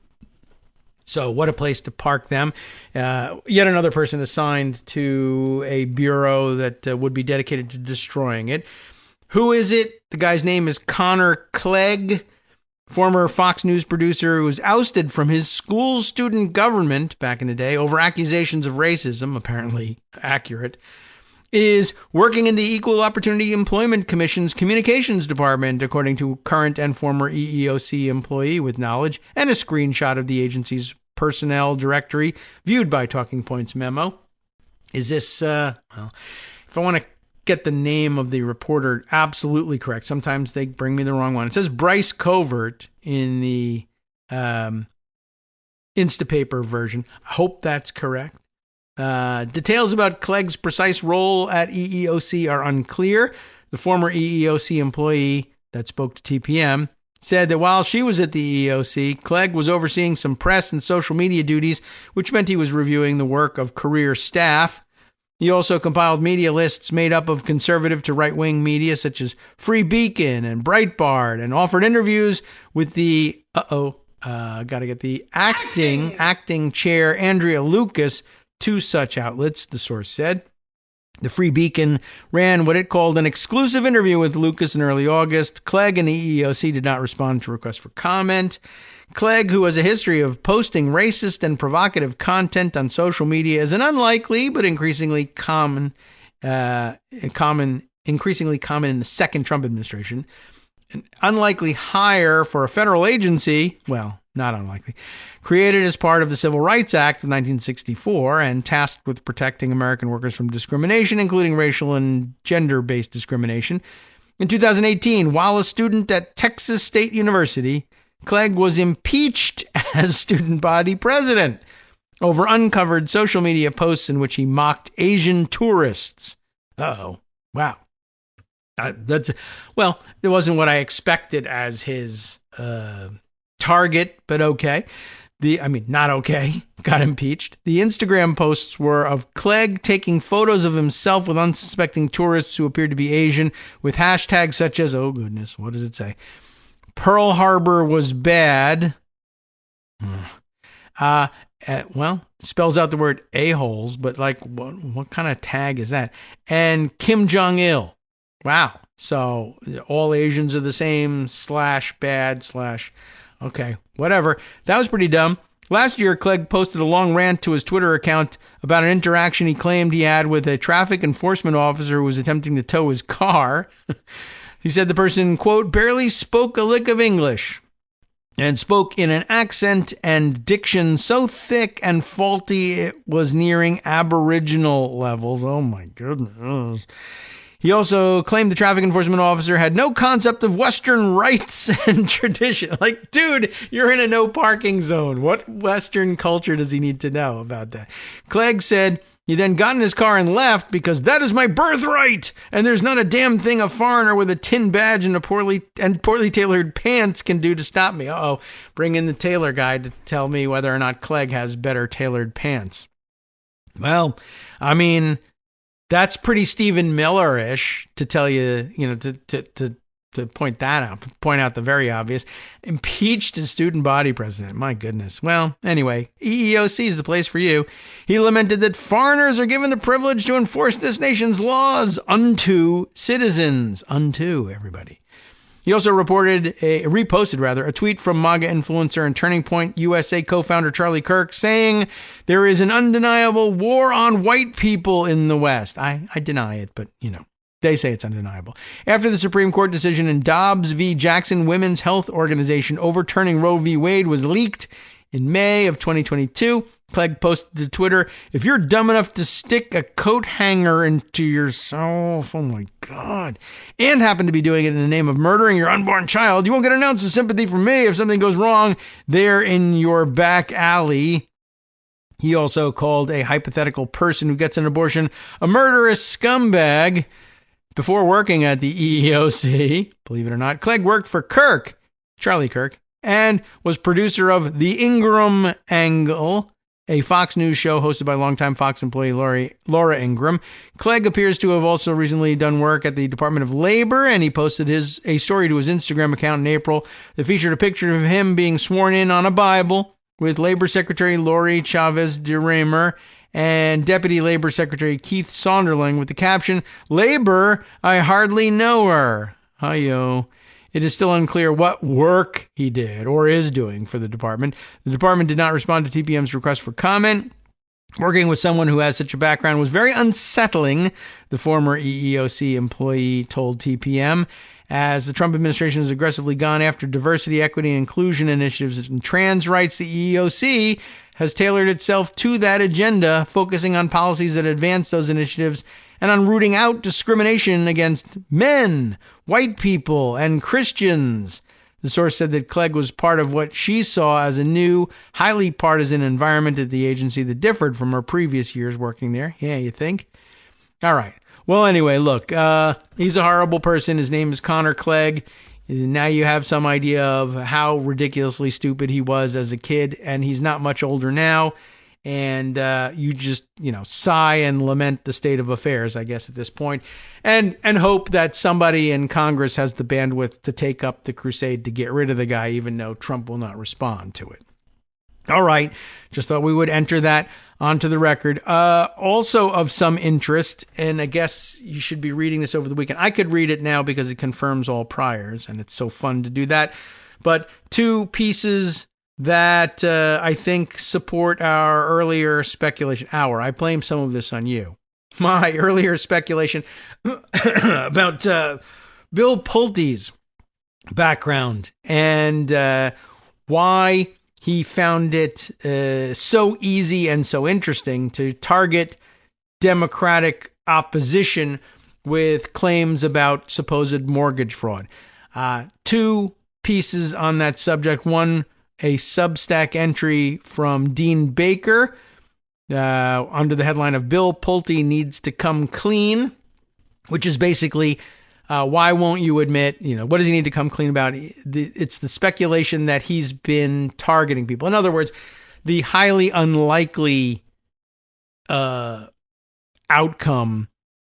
So what a place to park them. Yet another person assigned to a bureau that would be dedicated to destroying it. Who is it? The guy's name is Connor Clegg, former Fox News producer who was ousted from his school student government back in the day over accusations of racism, apparently accurate, is working in the Equal Opportunity Employment Commission's communications department, according to current and former EEOC employee with knowledge, and a screenshot of the agency's personnel directory viewed by Talking Points Memo. Is this, if I want to get the name of the reporter absolutely correct, sometimes they bring me the wrong one. It says Bryce Covert in the Instapaper version. I hope that's correct. Details about Clegg's precise role at EEOC are unclear. The former EEOC employee that spoke to TPM said that while she was at the EEOC, Clegg was overseeing some press and social media duties, which meant he was reviewing the work of career staff. He also compiled media lists made up of conservative to right-wing media such as Free Beacon and Breitbart, and offered interviews with the Got to get the acting chair, Andrea Lucas, to such outlets, the source said. The Free Beacon ran what it called an exclusive interview with Lucas in early August. Clegg and the EEOC did not respond to requests for comment. Clegg, who has a history of posting racist and provocative content on social media, is an unlikely but increasingly common in the second Trump administration. An unlikely hire for a federal agency, well, not unlikely, created as part of the Civil Rights Act of 1964 and tasked with protecting American workers from discrimination, including racial and gender-based discrimination. In 2018, while a student at Texas State University, Clegg was impeached as student body president over uncovered social media posts in which he mocked Asian tourists. Uh-oh. Wow. It wasn't what I expected as his target, but okay. Not okay. Got impeached. The Instagram posts were of Clegg taking photos of himself with unsuspecting tourists who appeared to be Asian with hashtags such as, oh goodness, what does it say? Pearl Harbor was bad. Spells out the word a-holes, but like, what kind of tag is that? And Kim Jong-il. Wow. So all Asians are the same / bad / okay, whatever. That was pretty dumb. Last year, Clegg posted a long rant to his Twitter account about an interaction he claimed he had with a traffic enforcement officer who was attempting to tow his car. He said the person, quote, barely spoke a lick of English and spoke in an accent and diction so thick and faulty it was nearing Aboriginal levels. Oh, my goodness. He also claimed the traffic enforcement officer had no concept of Western rights and tradition. Like, dude, you're in a no parking zone. What Western culture does he need to know about that? Clegg said he then got in his car and left because that is my birthright, and there's not a damn thing a foreigner with a tin badge and poorly tailored pants can do to stop me. Uh-oh, bring in the tailor guy to tell me whether or not Clegg has better tailored pants. Well, that's pretty Stephen Miller-ish to tell you, to point that out, point out the very obvious. Impeached as student body president. My goodness. Well, anyway, EEOC is the place for you. He lamented that foreigners are given the privilege to enforce this nation's laws unto citizens. Unto everybody. He also reposted a tweet from MAGA influencer and Turning Point USA co-founder Charlie Kirk saying there is an undeniable war on white people in the West. I deny it, but they say it's undeniable. After the Supreme Court decision in Dobbs v. Jackson Women's Health Organization overturning Roe v. Wade was leaked in May of 2022, Clegg posted to Twitter, if you're dumb enough to stick a coat hanger into yourself, oh my God, and happen to be doing it in the name of murdering your unborn child, you won't get an ounce of sympathy from me if something goes wrong there in your back alley. He also called a hypothetical person who gets an abortion a murderous scumbag. Before working at the EEOC, believe it or not, Clegg worked for Charlie Kirk, and was producer of The Ingram Angle, a Fox News show hosted by longtime Fox employee Laura Ingram. Clegg appears to have also recently done work at the Department of Labor, and he posted a story to his Instagram account in April that featured a picture of him being sworn in on a Bible with Labor Secretary Lori Chavez DeRemer and Deputy Labor Secretary Keith Sonderling with the caption, Labor, I hardly know her. Hi-yo. It is still unclear what work he did or is doing for the department. The department did not respond to TPM's request for comment. Working with someone who has such a background was very unsettling, the former EEOC employee told TPM. As the Trump administration has aggressively gone after diversity, equity, and inclusion initiatives and trans rights, the EEOC has tailored itself to that agenda, focusing on policies that advance those initiatives and on rooting out discrimination against men, white people, and Christians. The source said that Clegg was part of what she saw as a new, highly partisan environment at the agency that differed from her previous years working there. Yeah, you think? All right. Well, anyway, look, he's a horrible person. His name is Connor Clegg. Now you have some idea of how ridiculously stupid he was as a kid, and he's not much older now. and you just, sigh and lament the state of affairs, I guess, at this point, and hope that somebody in Congress has the bandwidth to take up the crusade to get rid of the guy, even though Trump will not respond to it. All right, just thought we would enter that onto the record. Also of some interest, and I guess you should be reading this over the weekend. I could read it now because it confirms all priors, and it's so fun to do that. But two pieces that I think support our earlier speculation. I blame some of this on you. My earlier speculation about Bill Pulte's background and why he found it so easy and so interesting to target Democratic opposition with claims about supposed mortgage fraud. Two pieces on that subject. One, a Substack entry from Dean Baker under the headline of Bill Pulte Needs to Come Clean, which is basically why won't you admit, what does he need to come clean about? It's the speculation that he's been targeting people. In other words, the highly unlikely outcome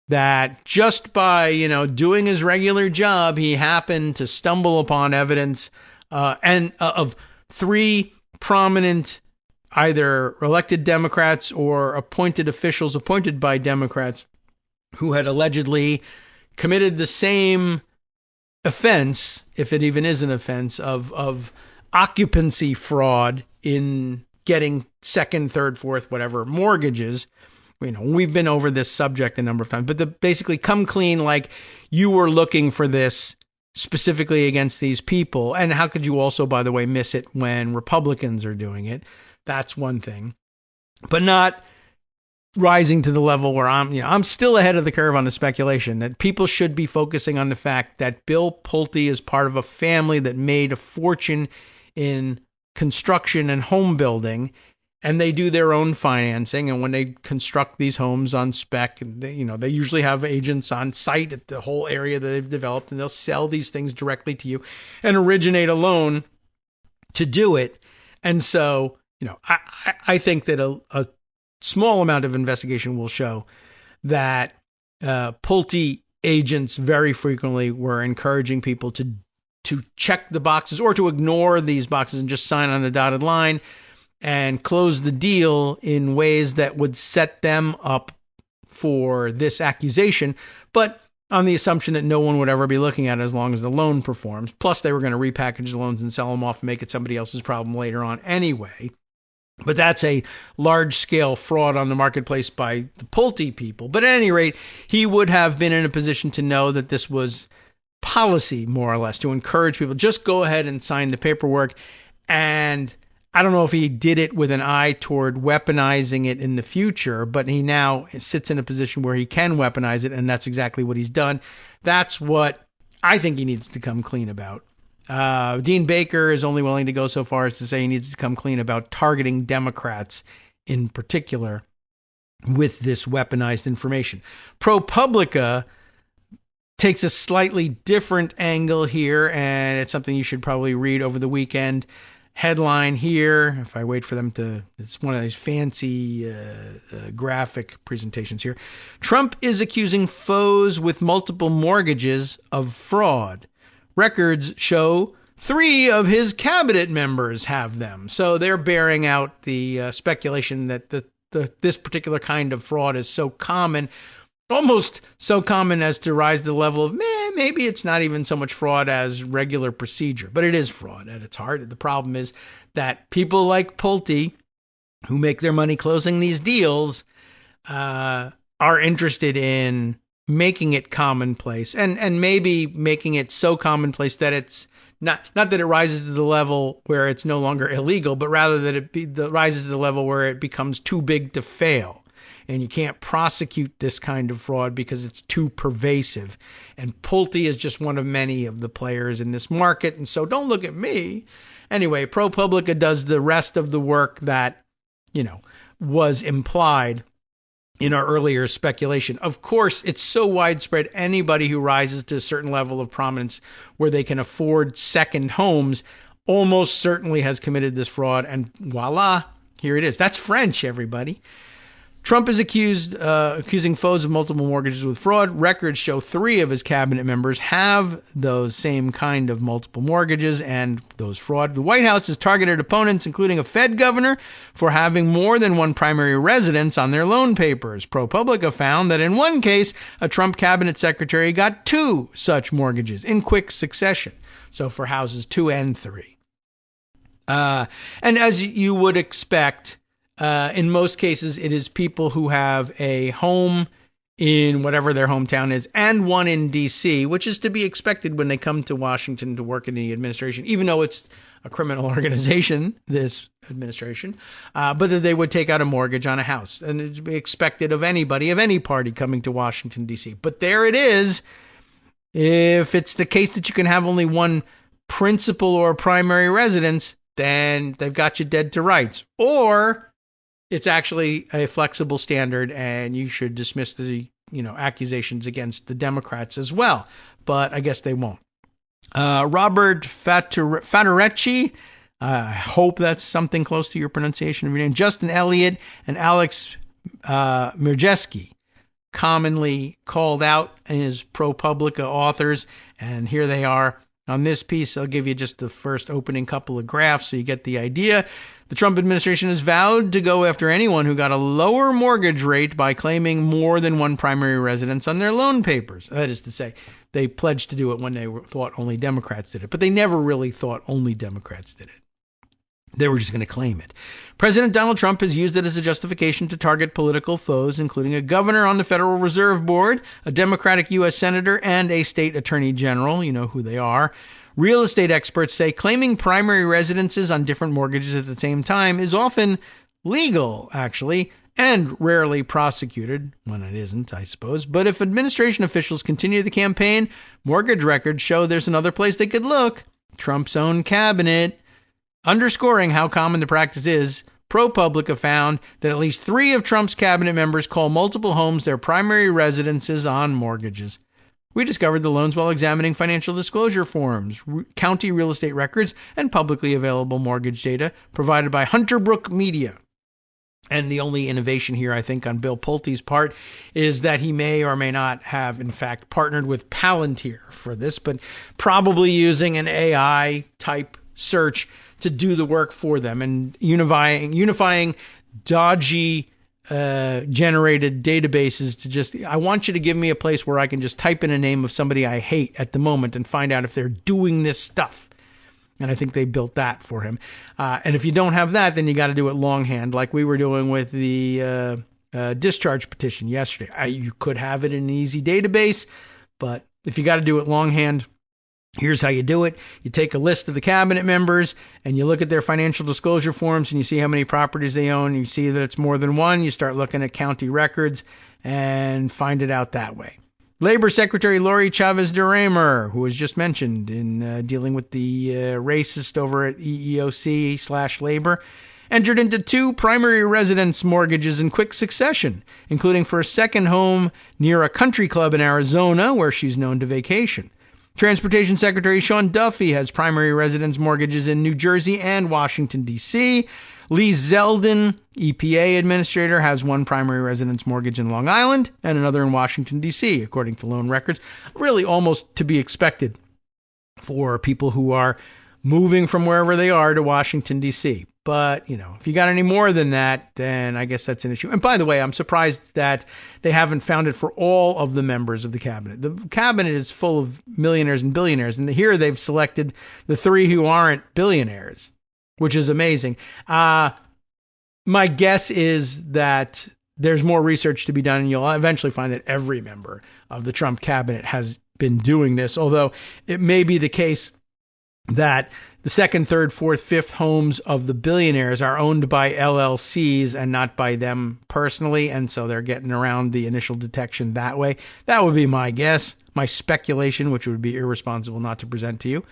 that just by, doing his regular job, he happened to stumble upon evidence of three prominent either elected Democrats or appointed officials appointed by Democrats who had allegedly committed the same offense, if it even is an offense, of occupancy fraud in getting second, third, fourth, whatever mortgages. We've been over this subject a number of times, but basically come clean like you were looking for this specifically against these people. And how could you also, by the way, miss it when Republicans are doing it? That's one thing, but not rising to the level where I'm still ahead of the curve on the speculation that people should be focusing on the fact that Bill Pulte is part of a family that made a fortune in construction and home building, and they do their own financing. And when they construct these homes on spec, they usually have agents on site at the whole area that they've developed, and they'll sell these things directly to you and originate a loan to do it. And so, I think that a small amount of investigation will show that Pulte agents very frequently were encouraging people to check the boxes or to ignore these boxes and just sign on the dotted line and close the deal in ways that would set them up for this accusation, but on the assumption that no one would ever be looking at it as long as the loan performs. Plus, they were going to repackage the loans and sell them off and make it somebody else's problem later on anyway. But that's a large-scale fraud on the marketplace by the Pulte people. But at any rate, he would have been in a position to know that this was policy, more or less, to encourage people, just go ahead and sign the paperwork. And I don't know if he did it with an eye toward weaponizing it in the future, but he now sits in a position where he can weaponize it, and that's exactly what he's done. That's what I think he needs to come clean about. Dean Baker is only willing to go so far as to say he needs to come clean about targeting Democrats in particular with this weaponized information. ProPublica takes a slightly different angle here, and it's something you should probably read over the weekend. Headline here, if I wait for them to, it's one of these fancy graphic presentations here. Trump is accusing foes with multiple mortgages of fraud. Records show 3 of his cabinet members have them. So they're bearing out the speculation that this particular kind of fraud is so common, almost so common as to rise to the level of, maybe it's not even so much fraud as regular procedure, but it is fraud at its heart. The problem is that people like Pulte, who make their money closing these deals, are interested in making it commonplace and maybe making it so commonplace that it's not that it rises to the level where it's no longer illegal, but rather that it rises to the level where it becomes too big to fail. And you can't prosecute this kind of fraud because it's too pervasive. And Pulte is just one of many of the players in this market. And so don't look at me. Anyway, ProPublica does the rest of the work that, was implied in our earlier speculation. Of course, it's so widespread. Anybody who rises to a certain level of prominence where they can afford second homes almost certainly has committed this fraud. And voila, Here it is. That's French, everybody. Trump is accusing foes of multiple mortgages with fraud. Records show 3 of his cabinet members have those same kind of multiple mortgages and those fraud. The White House has targeted opponents, including a Fed governor, for having more than one primary residence on their loan papers. ProPublica found that in one case, a Trump cabinet secretary got 2 such mortgages in quick succession. So for houses 2 and 3. And as you would expect, in most cases, it is people who have a home in whatever their hometown is and one in D.C., which is to be expected when they come to Washington to work in the administration, even though it's a criminal organization, this administration, but that they would take out a mortgage on a house. And it's expected of anybody, of any party coming to Washington, D.C. But there it is. If it's the case that you can have only one principal or primary residence, then they've got you dead to rights. Or it's actually a flexible standard, and you should dismiss the accusations against the Democrats as well. But I guess they won't. Robert Fatorecci, I hope that's something close to your pronunciation of your name. Justin Elliott and Alex Mirjeski, commonly called out as ProPublica authors, and here they are. On this piece, I'll give you just the first opening couple of graphs so you get the idea. The Trump administration has vowed to go after anyone who got a lower mortgage rate by claiming more than one primary residence on their loan papers. That is to say, they pledged to do it when they thought only Democrats did it, but they never really thought only Democrats did it. They were just going to claim it. President Donald Trump has used it as a justification to target political foes, including a governor on the Federal Reserve Board, a Democratic U.S. senator, and a state attorney general. You know who they are. Real estate experts say claiming primary residences on different mortgages at the same time is often legal, actually, and rarely prosecuted, when it isn't, I suppose. But if administration officials continue the campaign, mortgage records show there's another place they could look: Trump's own cabinet. Underscoring how common the practice is, ProPublica found that at least 3 of Trump's cabinet members call multiple homes their primary residences on mortgages. We discovered the loans while examining financial disclosure forms, county real estate records, and publicly available mortgage data provided by Hunterbrook Media. And the only innovation here, I think, on Bill Pulte's part is that he may or may not have, in fact, partnered with Palantir for this, but probably using an AI-type search to do the work for them and unifying dodgy generated databases to just, I want you to give me a place where I can just type in a name of somebody I hate at the moment and find out if they're doing this stuff. And I think they built that for him. And if you don't have that, then you got to do it longhand, like we were doing with the discharge petition yesterday. You could have it in an easy database, but if you got to do it longhand, here's how you do it. You take a list of the cabinet members and you look at their financial disclosure forms and you see how many properties they own. You see that it's more than one. You start looking at county records and find it out that way. Labor Secretary Lori Chavez DeRaymer, who was just mentioned in dealing with the racist over at EEOC/Labor, entered into 2 primary residence mortgages in quick succession, including for a second home near a country club in Arizona where she's known to vacation. Transportation Secretary Sean Duffy has primary residence mortgages in New Jersey and Washington, D.C. Lee Zeldin, EPA Administrator, has one primary residence mortgage in Long Island and another in Washington, D.C., according to loan records. Really almost to be expected for people who are moving from wherever they are to Washington, D.C. But, if you got any more than that, then I guess that's an issue. And by the way, I'm surprised that they haven't found it for all of the members of the cabinet. The cabinet is full of millionaires and billionaires, and here they've selected the 3 who aren't billionaires, which is amazing. My guess is that there's more research to be done, and you'll eventually find that every member of the Trump cabinet has been doing this, although it may be the case that the second, third, fourth, fifth homes of the billionaires are owned by LLCs and not by them personally, and so they're getting around the initial detection that way. That would be my guess, my speculation, which would be irresponsible not to present to you.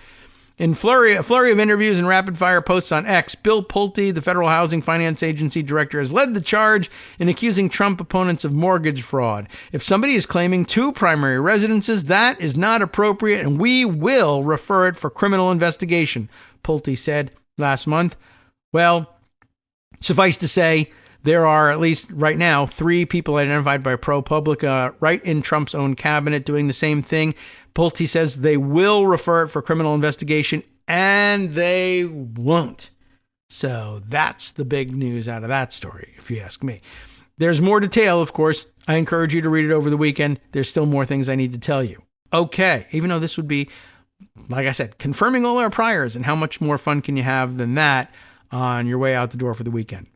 In a flurry of interviews and rapid-fire posts on X, Bill Pulte, the Federal Housing Finance Agency director, has led the charge in accusing Trump opponents of mortgage fraud. If somebody is claiming 2 primary residences, that is not appropriate, and we will refer it for criminal investigation, Pulte said last month. Well, Suffice to say, there are, at least right now, 3 people identified by ProPublica right in Trump's own cabinet doing the same thing. Pulte says they will refer it for criminal investigation, and they won't. So that's the big news out of that story, if you ask me. There's more detail, of course. I encourage you to read it over the weekend. There's still more things I need to tell you. Okay, even though this would be, like I said, confirming all our priors, and how much more fun can you have than that on your way out the door for the weekend?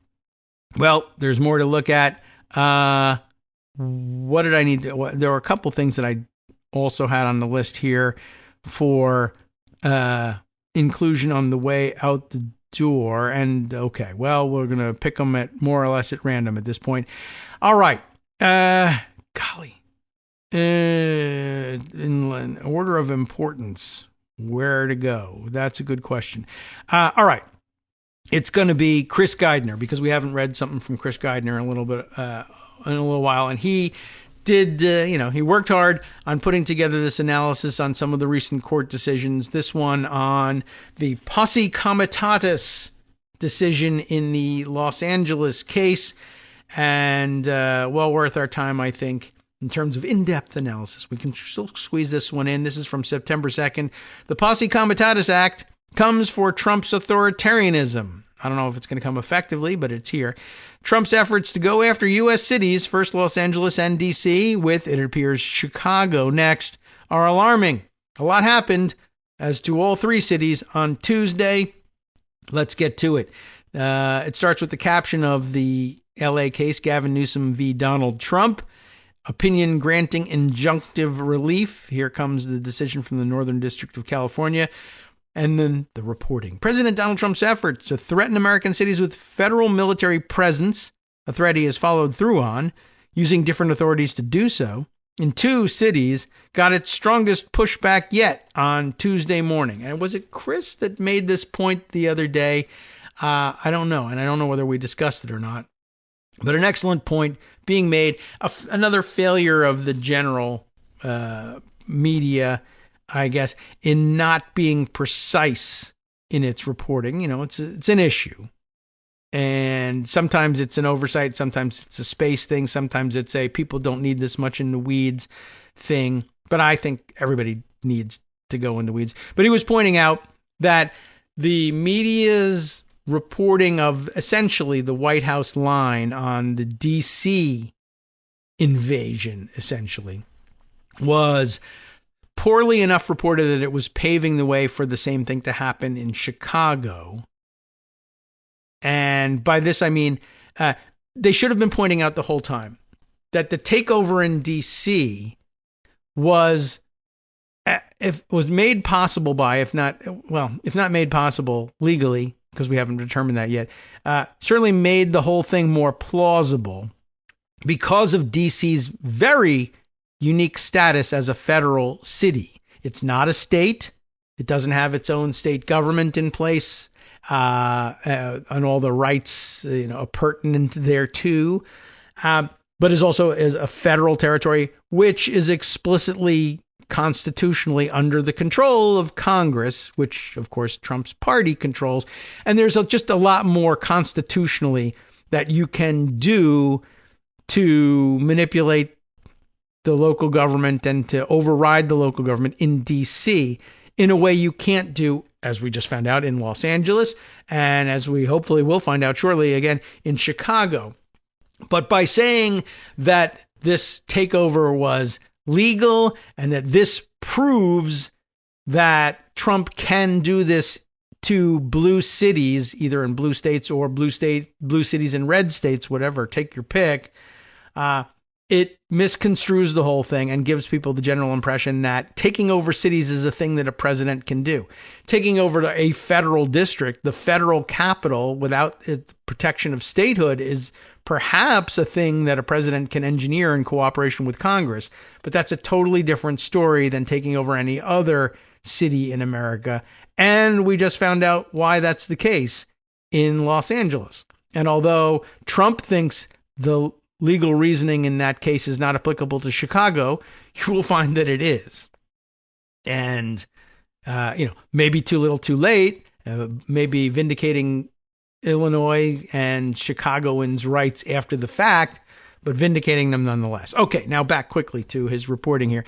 Well, there's more to look at. What did I need to... There were a couple things that I also had on the list here for inclusion on the way out the door. And, okay, well, we're going to pick them at more or less at random at this point. All right. Golly. In order of importance, where to go? That's a good question. All right. It's going to be Chris Geidner, because we haven't read something from Chris Geidner in a little while. And he did, he worked hard on putting together this analysis on some of the recent court decisions. This one on the posse comitatus decision in the Los Angeles case. And well worth our time, I think, in terms of in-depth analysis. We can still squeeze this one in. This is from September 2nd. The Posse Comitatus Act comes for Trump's authoritarianism. I don't know if it's going to come effectively, but it's here. Trump's efforts to go after U.S. cities, first Los Angeles and D.C., with, it appears, Chicago next, are alarming. A lot happened as to all 3 cities on Tuesday. Let's get to it. It starts with the caption of the L.A. case, Gavin Newsom v. Donald Trump. Opinion granting injunctive relief. Here comes the decision from the Northern District of California. And then the reporting. President Donald Trump's efforts to threaten American cities with federal military presence, a threat he has followed through on, using different authorities to do so, in 2 cities, got its strongest pushback yet on Tuesday morning. And was it Chris that made this point the other day? I don't know. And I don't know whether we discussed it or not. But an excellent point being made. Another failure of the general media, I guess, in not being precise in its reporting. It's an issue. And sometimes it's an oversight. Sometimes it's a space thing. Sometimes it's a people don't need this much in the weeds thing. But I think everybody needs to go into weeds. But he was pointing out that the media's reporting of essentially the White House line on the D.C. invasion, essentially, was poorly enough reported that it was paving the way for the same thing to happen in Chicago. And by this, I mean, they should have been pointing out the whole time that the takeover in D.C. was made possible by, if not made possible legally, because we haven't determined that yet, certainly made the whole thing more plausible because of D.C.'s very unique status as a federal city. It's not a state. It doesn't have its own state government in place, and all the rights, pertinent thereto, but is also as a federal territory, which is explicitly constitutionally under the control of Congress, which, of course, Trump's party controls. And there's just a lot more constitutionally that you can do to manipulate the local government and to override the local government in D.C. in a way you can't do, as we just found out, in Los Angeles, and as we hopefully will find out shortly again in Chicago. But by saying that this takeover was legal and that this proves that Trump can do this to blue cities, either in blue states or blue cities in red states, whatever, take your pick, it misconstrues the whole thing and gives people the general impression that taking over cities is a thing that a president can do. Taking over a federal district, the federal capital, without its protection of statehood is perhaps a thing that a president can engineer in cooperation with Congress. But that's a totally different story than taking over any other city in America. And we just found out why that's the case in Los Angeles. And although Trump thinks the legal reasoning in that case is not applicable to Chicago, you will find that it is. And, maybe too little too late, maybe vindicating Illinois and Chicagoans' rights after the fact, but vindicating them nonetheless. Okay, now back quickly to his reporting here.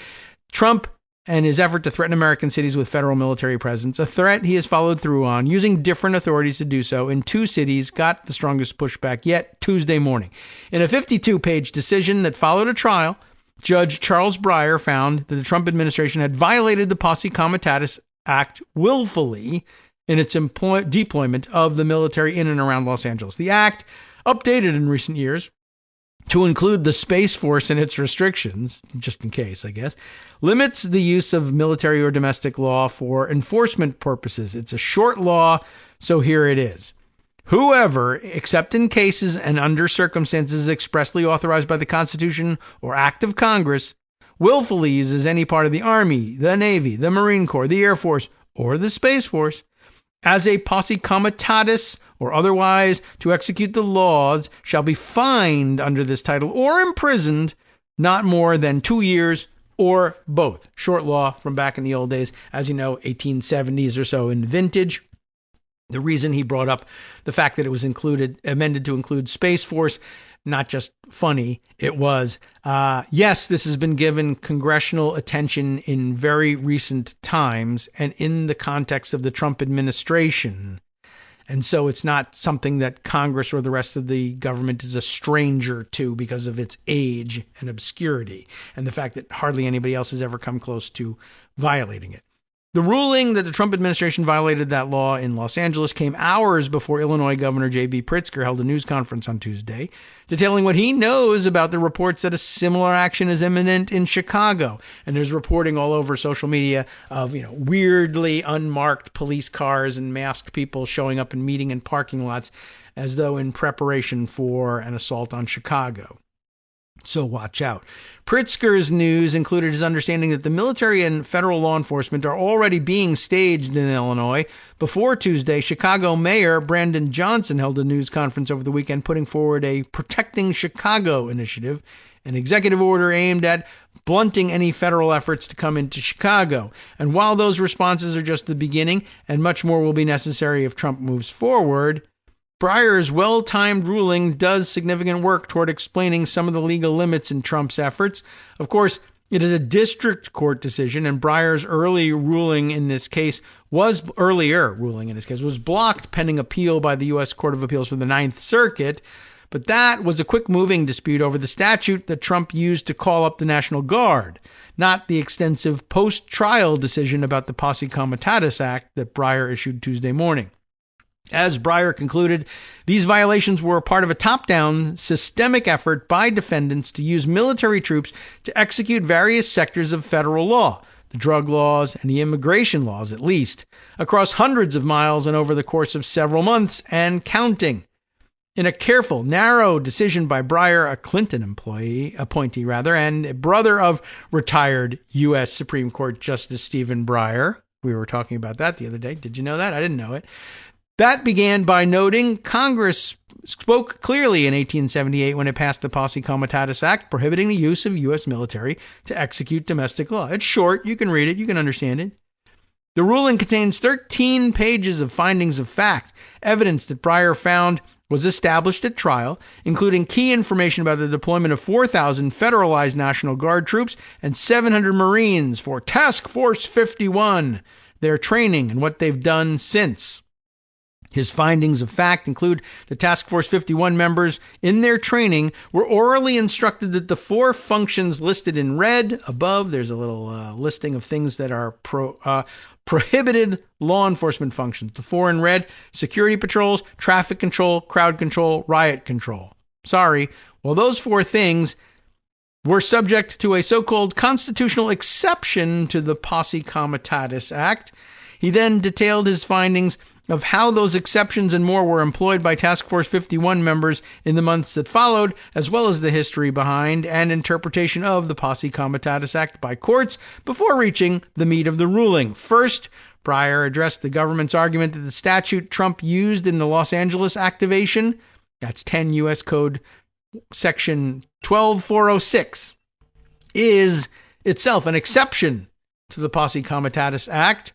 Trump and his effort to threaten American cities with federal military presence, a threat he has followed through on, using different authorities to do so in 2 cities, got the strongest pushback yet Tuesday morning. In a 52-page decision that followed a trial, Judge Charles Breyer found that the Trump administration had violated the Posse Comitatus Act willfully in its deployment of the military in and around Los Angeles. The act, updated in recent years to include the Space Force and its restrictions, just in case, I guess, limits the use of military or domestic law for enforcement purposes. It's a short law, so here it is. Whoever, except in cases and under circumstances expressly authorized by the Constitution or Act of Congress, willfully uses any part of the Army, the Navy, the Marine Corps, the Air Force, or the Space Force as a posse comitatus or otherwise to execute the laws shall be fined under this title or imprisoned not more than 2 years or both. Short law from back in the old days, as you know, 1870s or so in vintage. The reason he brought up the fact that it was amended to include Space Force, not just funny, it was, yes, this has been given congressional attention in very recent times and in the context of the Trump administration. And so it's not something that Congress or the rest of the government is a stranger to because of its age and obscurity and the fact that hardly anybody else has ever come close to violating it. The ruling that the Trump administration violated that law in Los Angeles came hours before Illinois Governor J.B. Pritzker held a news conference on Tuesday, detailing what he knows about the reports that a similar action is imminent in Chicago. And there's reporting all over social media of, weirdly unmarked police cars and masked people showing up and meeting in parking lots as though in preparation for an assault on Chicago. So watch out. Pritzker's news included his understanding that the military and federal law enforcement are already being staged in Illinois. Before Tuesday, Chicago Mayor Brandon Johnson held a news conference over the weekend putting forward a Protecting Chicago initiative, an executive order aimed at blunting any federal efforts to come into Chicago. And while those responses are just the beginning and much more will be necessary if Trump moves forward, Breyer's well-timed ruling does significant work toward explaining some of the legal limits in Trump's efforts. Of course, it is a district court decision, and Breyer's earlier ruling in this case was blocked pending appeal by the U.S. Court of Appeals for the Ninth Circuit. But that was a quick-moving dispute over the statute that Trump used to call up the National Guard, not the extensive post-trial decision about the Posse Comitatus Act that Breyer issued Tuesday morning. As Breyer concluded, these violations were part of a top-down, systemic effort by defendants to use military troops to execute various sectors of federal law, the drug laws and the immigration laws at least, across hundreds of miles and over the course of several months and counting. In a careful, narrow decision by Breyer, a Clinton appointee, and brother of retired U.S. Supreme Court Justice Stephen Breyer, we were talking about that the other day. Did you know that? I didn't know it. That began by noting Congress spoke clearly in 1878 when it passed the Posse Comitatus Act, prohibiting the use of U.S. military to execute domestic law. It's short. You can read it. You can understand it. The ruling contains 13 pages of findings of fact, evidence that Breyer found was established at trial, including key information about the deployment of 4,000 federalized National Guard troops and 700 Marines for Task Force 51, their training and what they've done since. His findings of fact include the Task Force 51 members in their training were orally instructed that the 4 functions listed in red above, there's a little listing of things that are prohibited law enforcement functions. The 4 in red: security patrols, traffic control, crowd control, riot control. Sorry. Well, those 4 things were subject to a so-called constitutional exception to the Posse Comitatus Act. He then detailed his findings of how those exceptions and more were employed by Task Force 51 members in the months that followed, as well as the history behind and interpretation of the Posse Comitatus Act by courts before reaching the meat of the ruling. First, Breyer addressed the government's argument that the statute Trump used in the Los Angeles activation, that's 10 U.S. Code Section 12406, is itself an exception to the Posse Comitatus Act.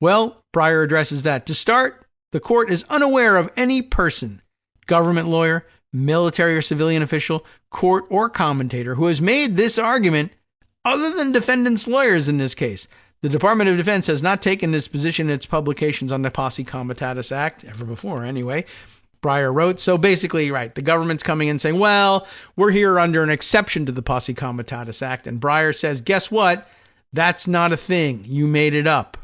Well, Breyer addresses that. To start, The court is unaware of any person, government lawyer, military or civilian official, court or commentator who has made this argument other than defendants' lawyers in this case. The Department of Defense has not taken this position in its publications on the Posse Comitatus Act, ever before anyway. Breyer wrote, so basically, right, the government's coming in saying, well, we're here under an exception to the Posse Comitatus Act. And Breyer says, guess what? That's not a thing. You made it up.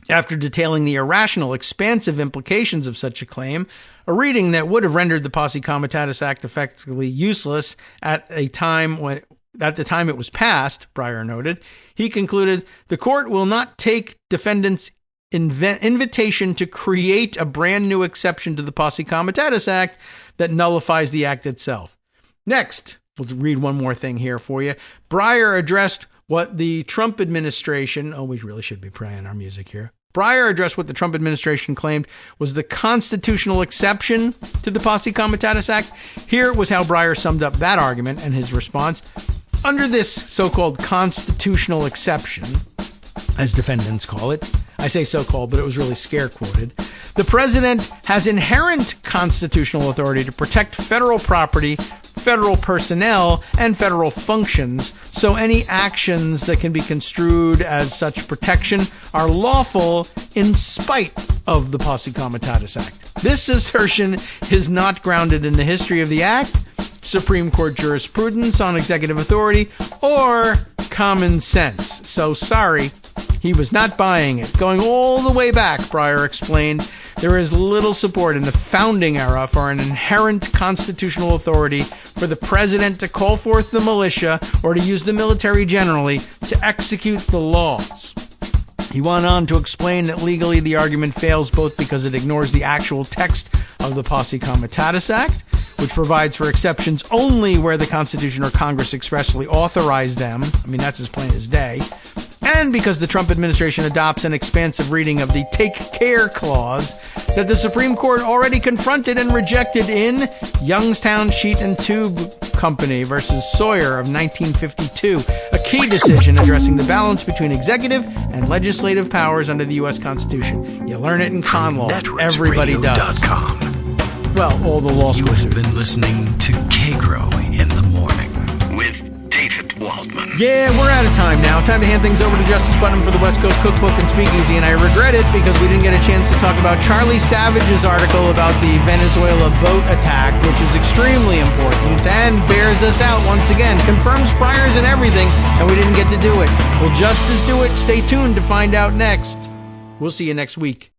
After detailing the irrational, expansive implications of such a claim, a reading that would have rendered the Posse Comitatus Act effectively useless at the time it was passed, Breyer noted, he concluded, the court will not take defendants' invitation to create a brand new exception to the Posse Comitatus Act that nullifies the act itself. Next, we'll read one more thing here for you. Breyer addressed what the Trump administration, we really should be playing our music here. Breyer addressed what the Trump administration claimed was the constitutional exception to the Posse Comitatus Act. Here was how Breyer summed up that argument and his response. Under this so-called constitutional exception, as defendants call it, I say so-called, but it was really scare quoted, the president has inherent constitutional authority to protect federal property, federal personnel, and federal functions, so any actions that can be construed as such protection are lawful in spite of the Posse Comitatus Act. This assertion is not grounded in the history of the Act, Supreme Court jurisprudence on executive authority, or common sense. So sorry, he was not buying it. Going all the way back, Breyer explained, there is little support in the founding era for an inherent constitutional authority for the president to call forth the militia or to use the military generally to execute the laws. He went on to explain that legally the argument fails both because it ignores the actual text of the Posse Comitatus Act, which provides for exceptions only where the Constitution or Congress expressly authorized them. I mean, that's as plain as day. And because the Trump administration adopts an expansive reading of the Take Care Clause that the Supreme Court already confronted and rejected in Youngstown Sheet and Tube Company versus Sawyer of 1952, a key decision addressing the balance between executive and legislative powers under the U.S. Constitution. You learn it in con law. Everybody does. Well, all the law schools. You have been listening to Kagro in the Morning with David Waldman. Yeah, we're out of time now. Time to hand things over to Justice Putnam for the West Coast Cookbook and Speakeasy, and I regret it because we didn't get a chance to talk about Charlie Savage's article about the Venezuela boat attack, which is extremely important and bears us out once again. Confirms priors and everything, and we didn't get to do it. Will justice do it? Stay tuned to find out next. We'll see you next week.